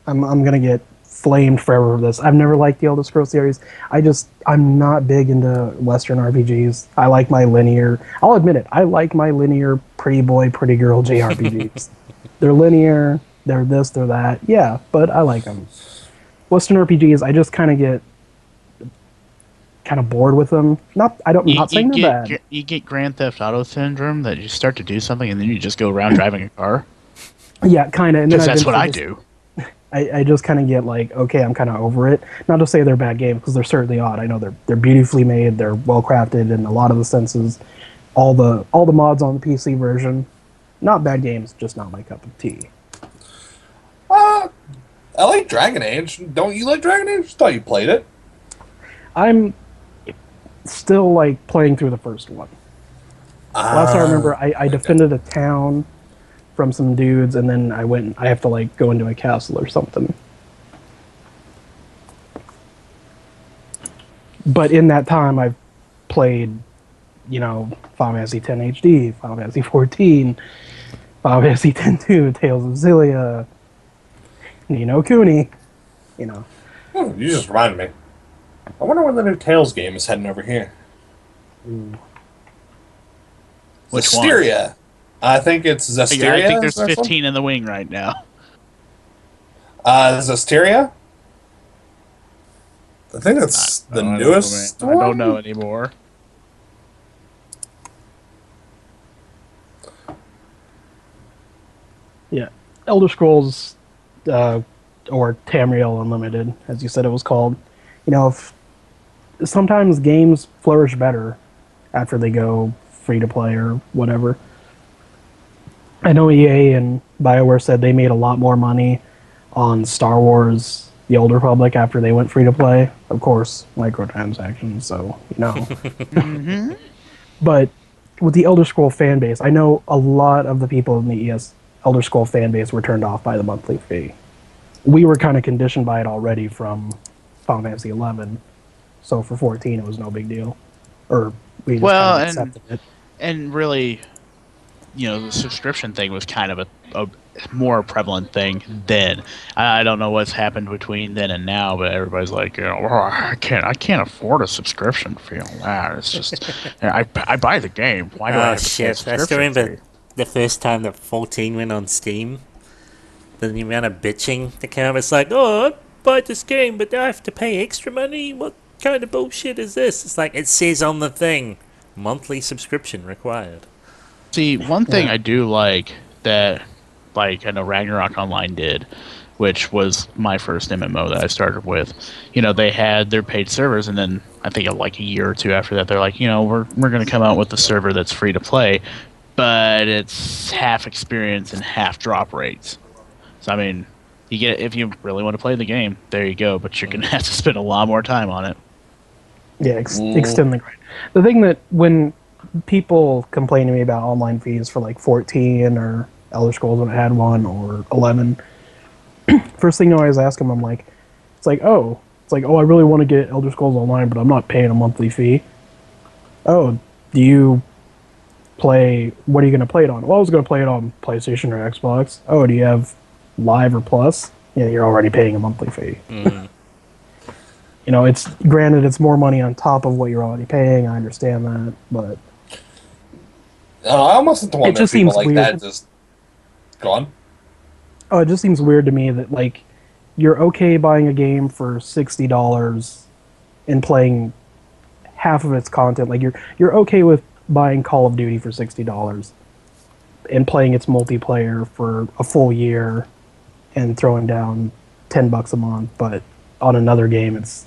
I'm gonna get flamed forever for this. I've never liked the Elder Scrolls series. I'm not big into Western RPGs. I like my linear, I'll admit it, I like my linear pretty boy, pretty girl JRPGs. They're linear, they're this, they're that. Yeah, but I like them. Western RPGs, I just kind of get bored with them. I'm not saying they're bad. You get Grand Theft Auto syndrome that you start to do something and then you just go around driving a car. Yeah, kind of. Because that's what I do. I just kind of get like, okay, I'm kind of over it. Not to say they're bad games, because they're certainly odd. I know they're beautifully made, they're well crafted in a lot of the senses. All the mods on the PC version, not bad games, just not my cup of tea. I like Dragon Age. Don't you like Dragon Age? Thought you played it. I'm still like playing through the first one. Last I remember, I defended a town from some dudes, and then I have to like go into a castle or something. But in that time, I've played, Final Fantasy X HD, Final Fantasy 14, Final Fantasy X-2, Tales of Xillia, Ni no Kuni, You just reminded me. I wonder when the new Tales game is heading over here. Which one? Zestiria. I think it's Zestiria. Yeah, I think there's is there 15 in the wing right now. Zestiria? I think that's the newest I one. don't know anymore. Yeah, Elder Scrolls, or Tamriel Unlimited, as you said it was called. If sometimes games flourish better after they go free to play or whatever. I know EA and BioWare said they made a lot more money on Star Wars: The Old Republic after they went free to play. Of course, microtransactions, so But with the Elder Scroll fan base, I know a lot of the people in the Elder Scroll fan base were turned off by the monthly fee. We were kind of conditioned by it already from Final Fantasy 11, so for 14 it was no big deal. Or we just accepted it. And really, the subscription thing was kind of more prevalent thing then. I don't know what's happened between then and now, but everybody's like, well, I can't afford a subscription fee on that. It's just, I buy the game. Why do I Oh have to pay a shit! I still subscription remember fee? the first time that 14 went on Steam. The amount of bitching that came up. It's like, oh, I bought this game, but I have to pay extra money. What kind of bullshit is this? It's like it says on the thing, monthly subscription required. See, one thing Yeah. I do like that, like I know Ragnarok Online did, which was my first MMO that I started with. You know, they had their paid servers, and then I think like a year or two after that, they're like, we're going to come out with a server that's free to play, but it's half experience and half drop rates. So I mean, you get if you really want to play the game, there you go. But you're gonna have to spend a lot more time on it. Yeah, extend the grind. The thing that when people complain to me about online fees for like 14 or Elder Scrolls when I had one or 11, first thing I always ask them, I'm like, oh, I really want to get Elder Scrolls Online, but I'm not paying a monthly fee. Oh, do you play? What are you going to play it on? Well, I was going to play it on PlayStation or Xbox. Oh, do you have Live or Plus? Yeah, you're already paying a monthly fee. You know, it's granted it's more money on top of what you're already paying. I understand that, but I almost have to wonder if just people seems like weird. that just go on. oh, it just seems weird to me that like you're okay buying a game for $60 and playing half of its content. Like you're okay with buying Call of Duty for $60 and playing its multiplayer for a full year and throwing down $10 a month, but on another game it's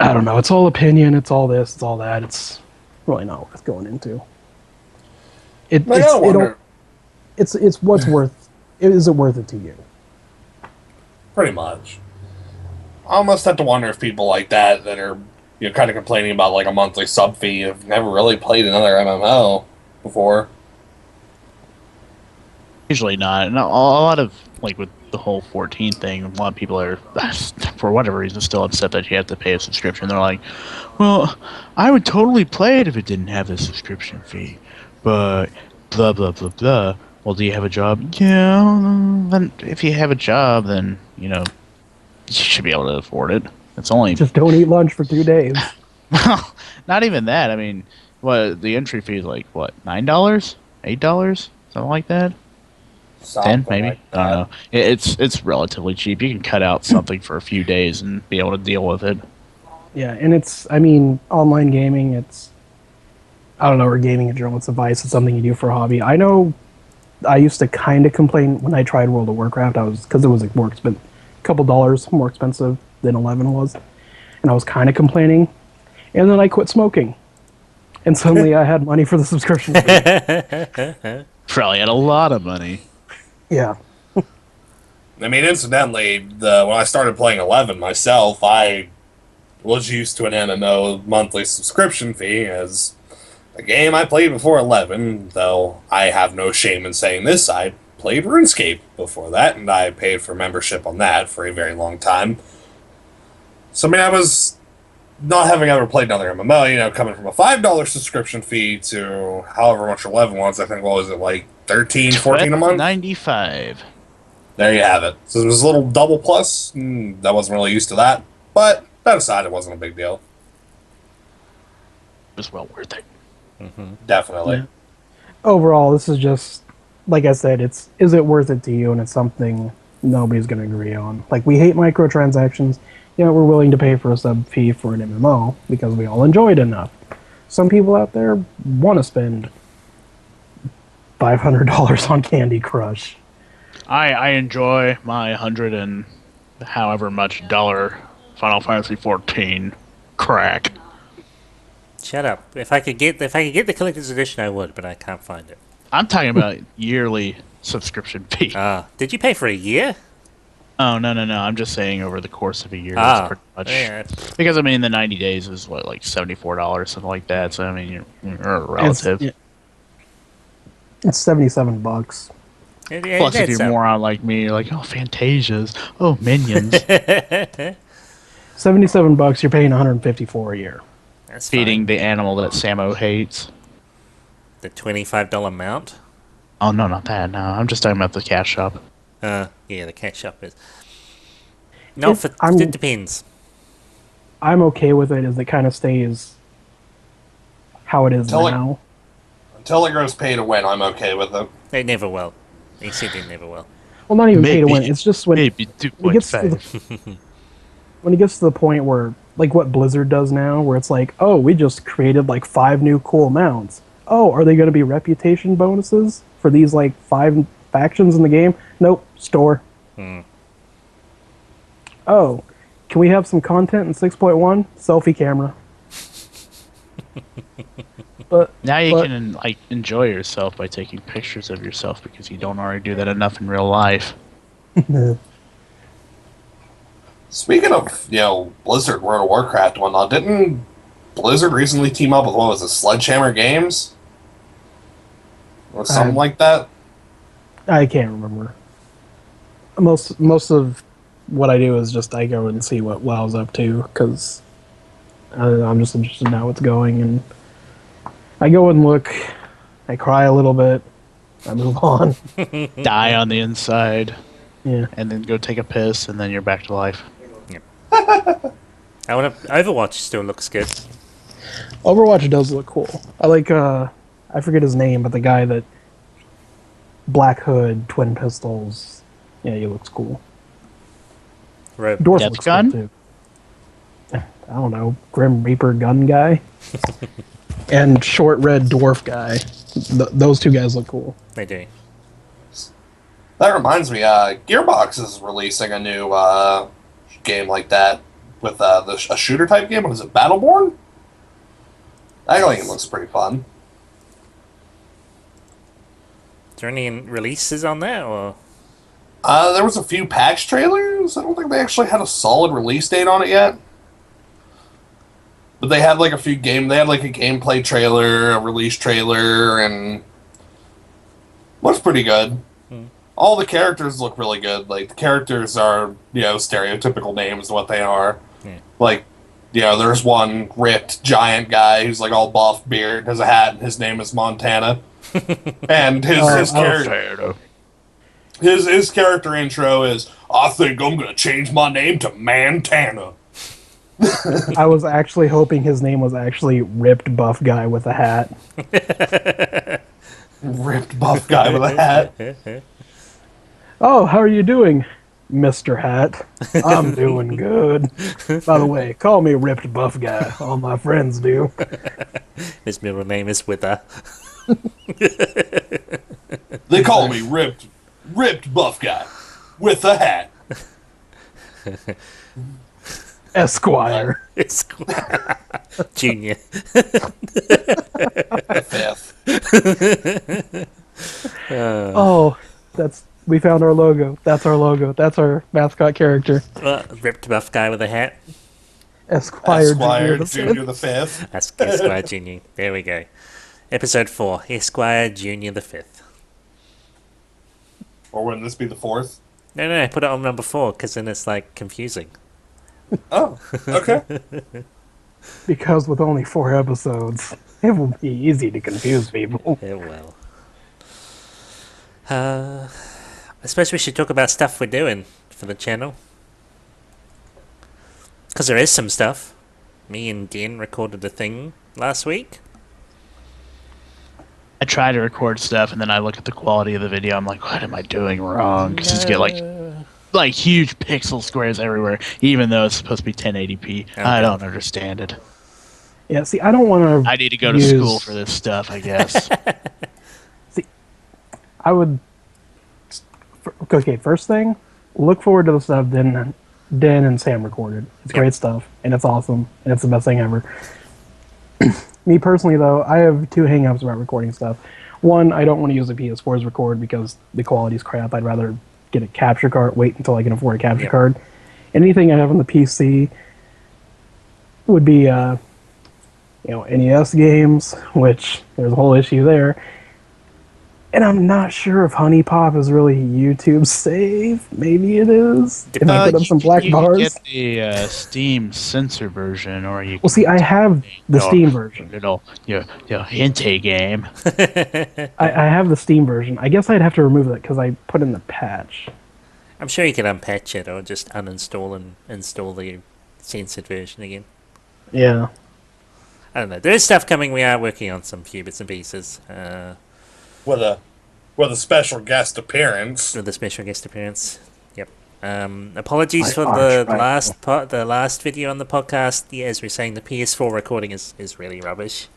I don't know, it's all opinion, it's all this, it's all that. It's really not worth going into. I gotta wonder. It's what's worth is it worth it to you? Pretty much. I almost have to wonder if people like that are kind of complaining about like a monthly sub fee have never really played another MMO before. Usually not. And a lot of like with the whole 14 thing, a lot of people are for whatever reason still upset that you have to pay a subscription. They're like, well, I would totally play it if it didn't have the subscription fee, but blah blah blah blah. Well, do you have a job? Yeah. Then if you have a job, then you should be able to afford it. It's only Just don't eat lunch for 2 days. well, not even that. I mean, what the entry fee is like? What, $9, $8, something like that? 10 maybe. Like I don't know. It's relatively cheap. You can cut out something for a few days and be able to deal with it. Yeah, and I mean, online gaming, I don't know, or gaming in general, it's a vice, it's something you do for a hobby. I know I used to kind of complain when I tried World of Warcraft, because it was like more expensive, a couple dollars more expensive than 11 was, and I was kind of complaining, and then I quit smoking, and suddenly I had money for the subscription fee. Probably had a lot of money. Yeah. I mean, incidentally, when I started playing 11 myself, I was used to an MMO monthly subscription fee as a game I played before 11, though I have no shame in saying this. I played RuneScape before that, and I paid for membership on that for a very long time. So, I mean, I was not having ever played another MMO, coming from a $5 subscription fee to however much 11 was. I think, what was it, like 13, 14 a month? $95. There you have it. So it was a little double plus. I wasn't really used to that. But that aside, it wasn't a big deal. It was well worth it. Definitely. Yeah. Overall, this is just, like I said, is it worth it to you? And it's something nobody's going to agree on. Like, we hate microtransactions. We're willing to pay for a sub fee for an MMO because we all enjoy it enough. Some people out there want to spend $500 on Candy Crush. I enjoy my 100 and however much dollar Final Fantasy 14 crack. Shut up. If I could get the collector's edition, I would, but I can't find it. I'm talking about yearly subscription fee. Did you pay for a year? Oh, no. I'm just saying over the course of a year. Ah, That's pretty much. yeah. Because, I mean, the 90 days is, what, like $74, something like that. So, I mean, you're a relative. It's $77. Plus, if you're a moron like me, you're like, oh, Fantasias. Oh, Minions. $77, you're paying $154 a year. That's Feeding fine. the animal that Samo hates. The $25 mount. Oh no, not that. No, I'm just talking about the cat shop. Yeah, the cat shop is. No, it depends. I'm okay with it as it kind of stays how it is Until it, now. until it goes pay to win, I'm okay with it. They never will. They said they never will. Well, not even pay to win. It's just maybe when it gets to 2.5. when it gets to the point where, like what Blizzard does now, where it's like, oh, we just created like 5 new cool mounts. Oh, are they going to be reputation bonuses for these like 5 factions in the game? Nope, store. Oh, can we have some content in 6.1? Selfie camera. But Now you can like enjoy yourself by taking pictures of yourself because you don't already do that enough in real life. Speaking of, Blizzard World of Warcraft and whatnot, didn't Blizzard recently team up with, what was it, Sledgehammer Games? Or something like that? I can't remember. Most of what I do is just I go and see what WoW's up to, because I'm just interested in how it's going, and I go and look, I cry a little bit, I move on. Die on the inside, Yeah. and then go take a piss, and then you're back to life. Overwatch still looks good. Overwatch does look cool. I like, I forget his name, but the guy that Black Hood, Twin Pistols, yeah, he looks cool. Right. Dwarf Death looks Gun? cool too. I don't know, Grim Reaper gun guy, and short red dwarf guy. Those 2 guys look cool. They do. That reminds me, Gearbox is releasing a new game like that with a shooter type game. What is it, Battleborn? That game looks pretty fun. Is there any releases on that, or? There was a few patch trailers. I don't think they actually had a solid release date on it yet. But they had like a few They had like a gameplay trailer, a release trailer, and looks pretty good. All the characters look really good. Like the characters are, stereotypical names what they are. Yeah. Like, there's one ripped giant guy who's like all buff, beard, has a hat, and his name is Montana. And his character. His character intro is, I think I'm going to change my name to Montana. I was actually hoping his name was actually Ripped Buff Guy with a hat. Ripped buff guy with a hat. Oh, how are you doing, Mr. Hat? I'm doing good. By the way, call me Ripped Buff Guy. All my friends do. His middle name is Wither. They call me ripped buff guy with a hat. Esquire. Esquire. Junior. Fifth. Oh, we found our logo. That's our logo. That's our mascot character. Ripped buff guy with a hat. Esquire Junior the Fifth. That's Esquire Junior. There we go. Episode 4. Esquire Junior the 5th. Or wouldn't this be the 4th? No, put it on number 4, because then it's like confusing. Oh, okay. Because with only 4 episodes, it will be easy to confuse people. It will. I suppose we should talk about stuff we're doing for the channel. Because there is some stuff. Me and Dan recorded a thing last week. I try to record stuff, and then I look at the quality of the video. I'm like, what am I doing wrong? Because you get like huge pixel squares everywhere, even though it's supposed to be 1080p. Okay. I don't understand it. Yeah, see, I don't want to. I need to go to school for this stuff, I guess. See, I would. Okay, first thing, look forward to the stuff Dan and Sam recorded. It's great stuff, and it's awesome, and it's the best thing ever. Me personally, though, I have 2 hang-ups about recording stuff. One, I don't want to use a PS4's record because the quality's crap. I'd rather get a capture card, wait until I can afford a capture card. Anything I have on the PC would be, NES games, which there's a whole issue there. And I'm not sure if Honey Pop is really YouTube safe. Maybe it is. If I put up some black you bars. can get the Steam censor version, or you Well, see, I have the your Steam version. your hinte game. I have the Steam version. I guess I'd have to remove that because I put in the patch. I'm sure you can unpatch it or just uninstall and install the censored version again. Yeah. I don't know. There is stuff coming. We are working on some few bits and pieces. With a special guest appearance. With a special guest appearance. Yep. Apologies for arch the rival. the last video on the podcast. Yeah, as we're saying, the PS4 recording is really rubbish.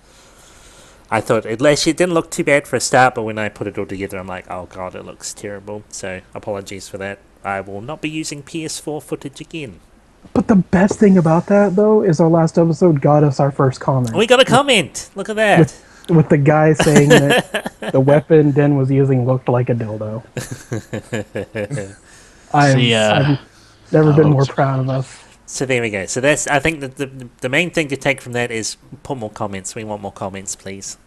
I thought it didn't look too bad for a start, but when I put it all together, I'm like, oh god, it looks terrible. So apologies for that. I will not be using PS4 footage again. But the best thing about that, though, is our last episode got us our first comment. We got a comment. Look at that. With the guy saying that the weapon Den was using looked like a dildo. I've never been more proud of us. So there we go. So that's, I think that the main thing to take from that is put more comments. We want more comments, please.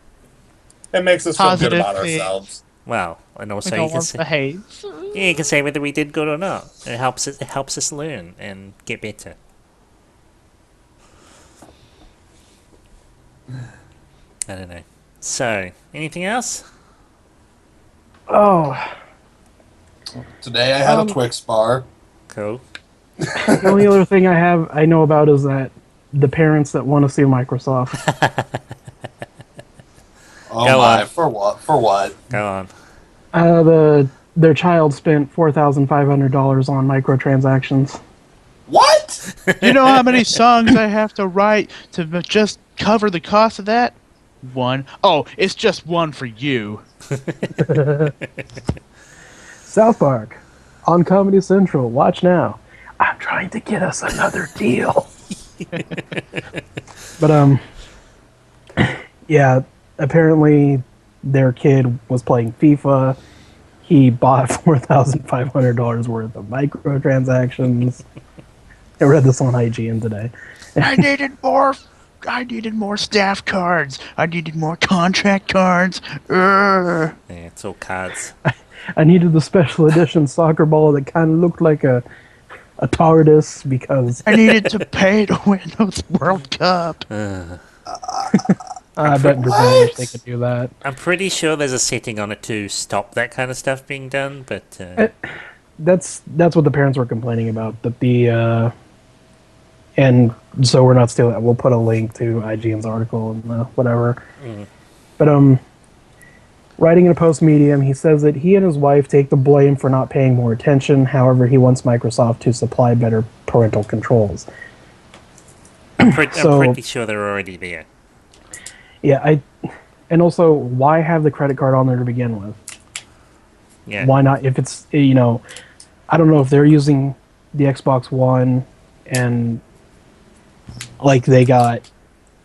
It makes us feel good about Positive ourselves. Well, and also We you don't can want say, the hate. yeah, you can say whether we did good or not. It helps us learn and get better. I don't know. So, anything else? Oh, Today I had a Twix bar. Cool. the only other thing I know about is that the parents that want to sue Microsoft. Oh Go my! on. For what? For what? Go on. Their child spent $4,500 on microtransactions. What? You know how many songs I have to write to just cover the cost of that? One. Oh, it's just one for you. South Park on Comedy Central. Watch now. I'm trying to get us another deal. But yeah. Apparently, their kid was playing FIFA. He bought $4,500 worth of microtransactions. I read this on IGN today. I needed more staff cards. I needed more contract cards. Yeah, it's all cards. I needed the special edition soccer ball that kind of looked like a TARDIS because I needed to pay to win the World Cup. I bet in Brazil wish they could do that. I'm pretty sure there's a setting on it to stop that kind of stuff being done, but That's what the parents were complaining about. That and so we're not stealing. We'll put a link to IGN's article and whatever. But writing in a post Medium, he says that he and his wife take the blame for not paying more attention. However, he wants Microsoft to supply better parental controls. I'm pretty sure they're already there. Yeah, and also, why have the credit card on there to begin with? Yeah. Why not? If it's, I don't know if they're using the Xbox One and like they got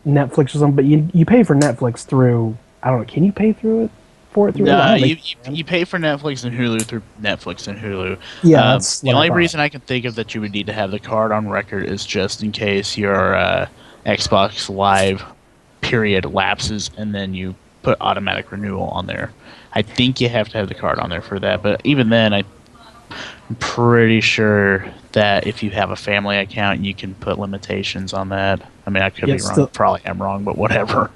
Netflix or something, but you pay for Netflix through, I don't know, can you pay through it? No, you pay for Netflix and Hulu through Netflix and Hulu. Yeah, that's the only reason I can think of that you would need to have the card on record is just in case your Xbox Live period lapses and then you put automatic renewal on there. I think you have to have the card on there for that, but even then, I'm pretty sure that if you have a family account, you can put limitations on that. I mean, I could be wrong. Probably am wrong, but whatever.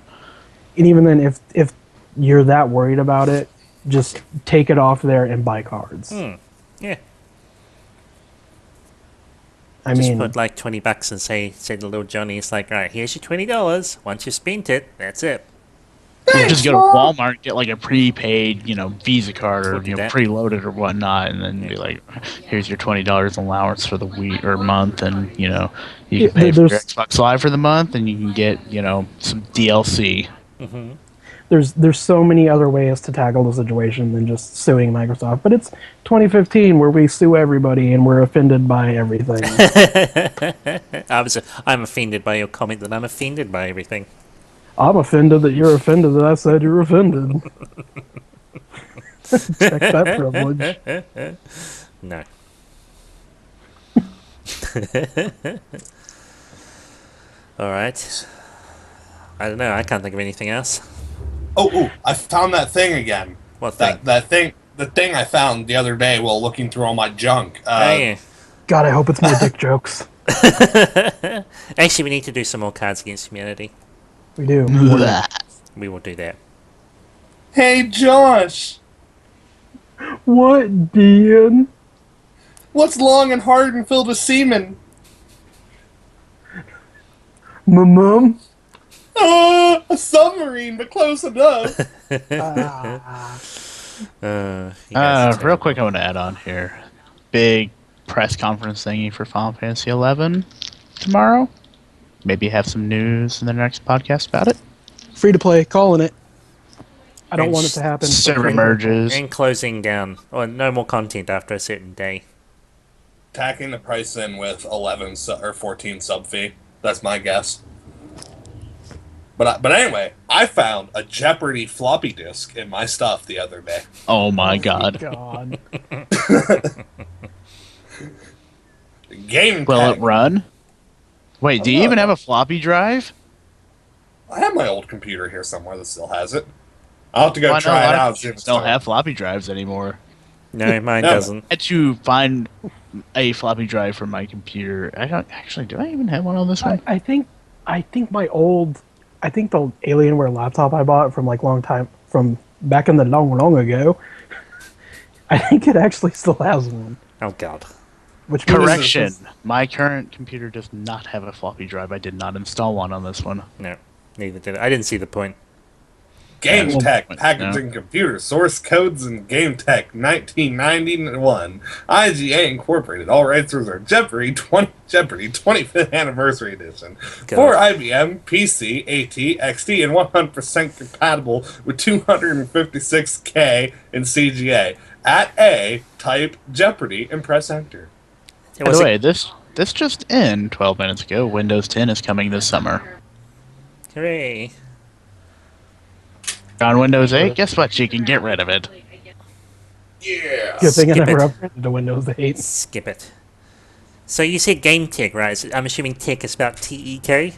And even then, if you're that worried about it, just take it off there and buy cards. Yeah. I Just mean, put like $20 and say to little Johnny, it's like, right, here's your $20. Once you spent it, that's it. Just go to Walmart, get like a prepaid, Visa card or Do that. preloaded or whatnot, and then be like, "Here's your $20 allowance for the week or month," and you can pay for your Xbox Live for the month, and you can get some DLC. Mm-hmm. there's so many other ways to tackle the situation than just suing Microsoft. But it's 2015 where we sue everybody and we're offended by everything. I'm offended by your comment that I'm offended by everything. I'm offended that you're offended that I said you're offended. Check that privilege. No. All right. I don't know. I can't think of anything else. Oh, I found that thing again. What thing? The thing I found the other day while looking through all my junk. Oh, yeah. God, I hope it's more dick jokes. Actually, we need to do some more Cards Against Humanity. We do. We will do that. Hey, Josh! What, Dean? What's long and hard and filled with semen? Mum? A submarine, but close enough. Real quick, I want to add on here. Big press conference thingy for Final Fantasy 11 tomorrow. Maybe have some news in the next podcast about it. Free to play, calling it. I don't And want it to happen. Server merges. And closing down. Or no more content after a certain day. Tacking the price in with 11 or 14 sub fee. That's my guess. But anyway, I found a Jeopardy floppy disk in my stuff the other day. Oh my god. God. Game Will tech. it run? Wait, do you even have a floppy drive? I have my old computer here somewhere that still has it. I'll have to go Well, I know try a it lot of out. See if computers it's don't still- have floppy drives anymore. No, mine No. doesn't. I had to find a floppy drive for my computer. I don't actually. Do I even have one on this one? I think the Alienware laptop I bought from from back in the long ago, I think it actually still has one. Oh, God. Which means Correction. My current computer does not have a floppy drive. I did not install one on this one. No, neither did I. I didn't see the point. Game Yeah, Tech, well, Packaging Computer, Source Codes, and Game Tech, 1991. IGA Incorporated, all rights reserved. Jeopardy 25th Anniversary Edition. God. For IBM, PC, AT, XT, and 100% compatible with 256K in CGA. At A, type Jeopardy and press Enter. It By was the a- way, this just in 12 minutes ago. Windows 10 is coming this summer. Hooray. On Windows 8, guess what? You can get rid of it. Yeah. good thing I Skip never it. upgraded to Windows 8. Skip it. So you said Game Tech, right? So I'm assuming tech is about TEK?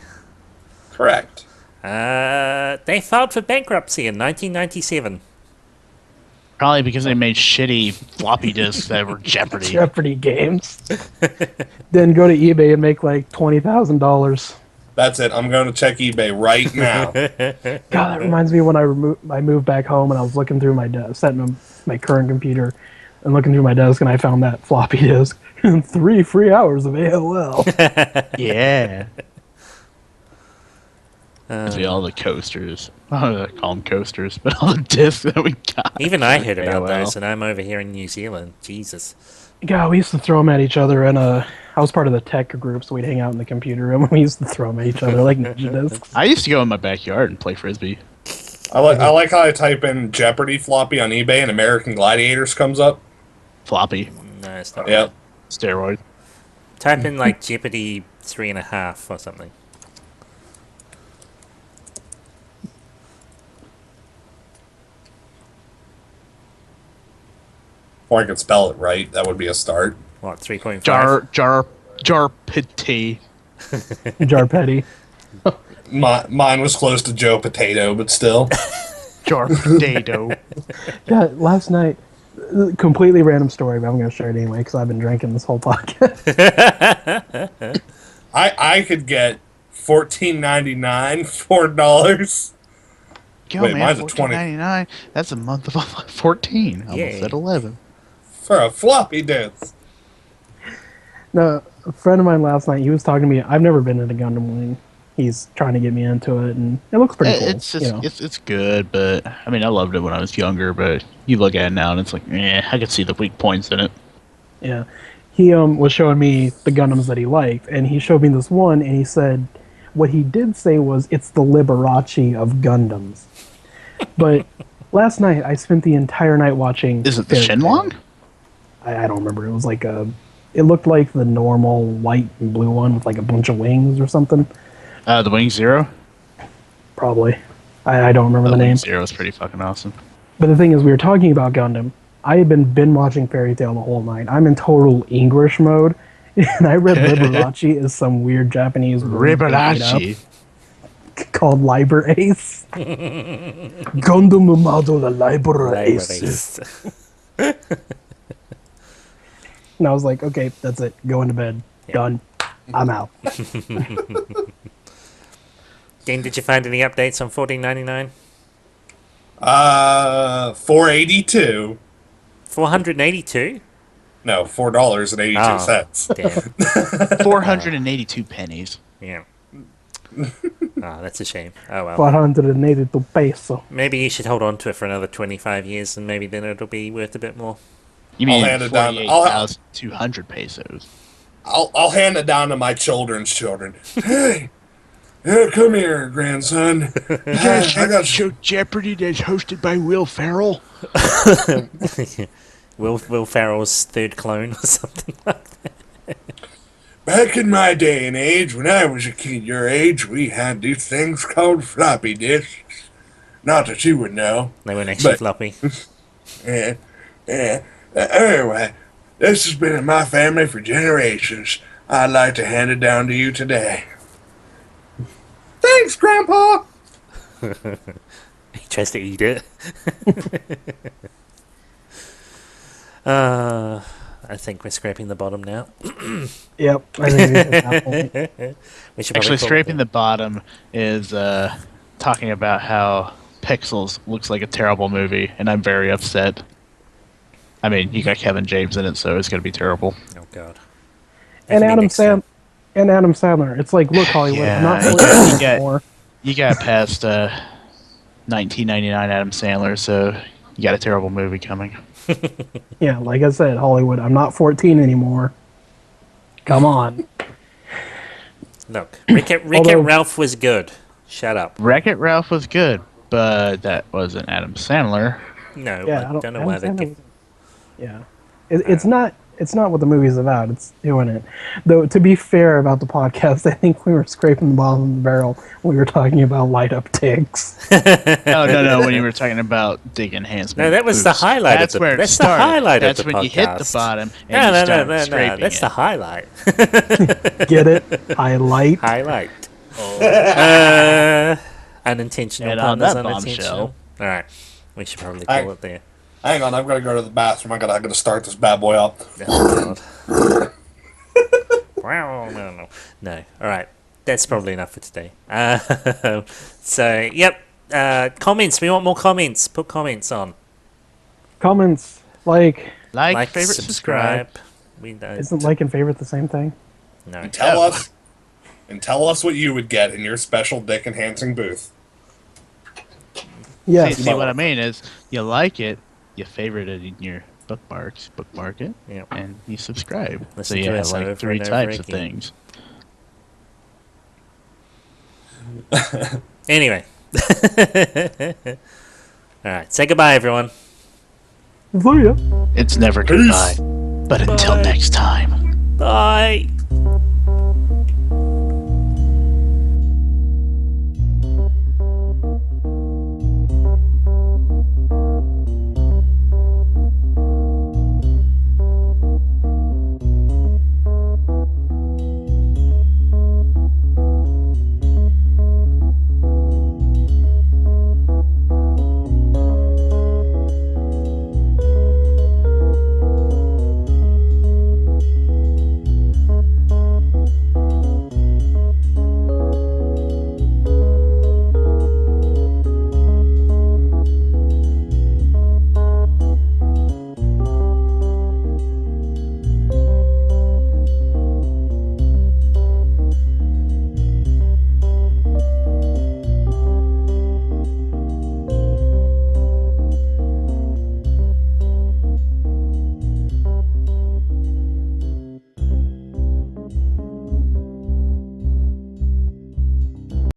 Correct. They filed for bankruptcy in 1997. Probably because they made shitty floppy disks that were Jeopardy. Jeopardy games. Then go to eBay and make like $20,000. That's it. I'm going to check eBay right now. God, that reminds me when I moved back home and I was looking through my desk, setting my current computer, and looking through my desk, and I found that floppy disk and 3 free hours of AOL. Yeah. See all the coasters. I call them coasters, but all the discs that we got. Even I heard about AOL. those, and I'm over here in New Zealand. Jesus. God, we used to throw them at each other, and I was part of the tech group, so we'd hang out in the computer room, and we used to throw them at each other like ninja discs. I used to go in my backyard and play frisbee. I like how I type in Jeopardy floppy on eBay and American Gladiators comes up. Floppy. No, it's not. Yep. Steroid. Type in like Jeopardy 3.5 or something. Or I could spell it right. That would be a start. What, 3.5? Jar pity. Jar Petty. Mine was close to Joe Potato, but still. Jar potato. Yeah, last night, completely random story, but I'm going to share it anyway because I've been drinking this whole podcast. I could get $14.99, $4. Yo, Wait, man, mine's a 20. $14.99. That's a month of 14. Almost Yay. at 11. For a floppy disk. No, a friend of mine last night, he was talking to me. I've never been into Gundam Wing. He's trying to get me into it, and it looks pretty cool. It's just you know. it's good, but I mean I loved it when I was younger. But you look at it now and it's like, I could see the weak points in it. Yeah. He was showing me the Gundams that he liked, and he showed me this one, and he said, what he did say was, it's the Liberace of Gundams. But last night, I spent the entire night watching... Is it the Fairy Tail. Shenlong? I don't remember. It was like it looked like the normal white and blue one with like a bunch of wings or something. The Wing Zero. Probably. I don't remember the Wing name. Zero is pretty fucking awesome. But the thing is, we were talking about Gundam. I had been watching Fairy Tail the whole night. I'm in total English mode, and I read Liberace as some weird Japanese word they made up. Riberachi. called Liber Ace. Gundam Umado the Liber Ace. And I was like, okay, that's it. Going to bed. Yeah. Done. I'm out. Dean, did you find any updates on 14.99? 482. 482? No, $4.82. Damn. 482 pennies. Yeah. That's a shame. Oh well. 482 peso. Maybe you should hold on to it for another 25 years, and maybe then it'll be worth a bit more. You mean I'll hand it down. 48,200 pesos? I'll hand it down to my children's children. Hey, yeah, come here, grandson. I got show Jeopardy that's hosted by Will Ferrell. Will Ferrell's third clone or something like that. Back in my day and age, when I was a kid your age, we had these things called floppy disks. Not that you would know. They weren't actually But- floppy. Yeah. Anyway, this has been in my family for generations. I'd like to hand it down to you today. Thanks, Grandpa. He tries to eat it. I think we're scraping the bottom now. Yep. I think it's at that point. We should Actually, probably scraping the bottom is talking about how Pixels looks like a terrible movie, and I'm very upset. I mean, you got Kevin James in it, so it's going to be terrible. Oh god. And That can be Adam next time. Sandler. It's like, look, Hollywood, I'm not Yeah, doing you it got- anymore. You got past 1999 Adam Sandler, so you got a terrible movie coming. Yeah, like I said, Hollywood, I'm not 14 anymore. Come on. Look, Wreck-It Although- Ralph was good. Shut up. Wreck-It Ralph was good, but that wasn't Adam Sandler. No, Yeah, I don't know why they Adam give. Sandler- Yeah, it's not. It's not what the movie's about. It's doing it. Though, to be fair about the podcast, I think we were scraping the bottom of the barrel when we were talking about light up ticks. No. When you were talking about dig enhancement. No, that was the boosts. highlight of That's the- where it that's the started. highlight of That's the when you hit the podcast. bottom and you No. start scraping That's it. the highlight. Get it? Highlight. Highlight. Unintentional And on puns, that unintentional. All right, we should probably I- call it there. Hang on, I've got to go to the bathroom. I gotta start this bad boy up. Oh, God. Wow, no. All right, that's probably enough for today. So, yep. Comments. We want more comments. Put comments on. Comments like Like, favorite, subscribe. We don't. isn't like and favorite the same thing? No. Tell us what you would get in your special dick enhancing booth. Yes. See what I mean is, you like it, you favorite it in your bookmark it, Yep. and you subscribe. Listen so you to have us over like 3 and over types of again. things. Anyway. All right. Say goodbye, everyone. See ya. It's never Peace. goodbye, but until Bye. next time. Bye.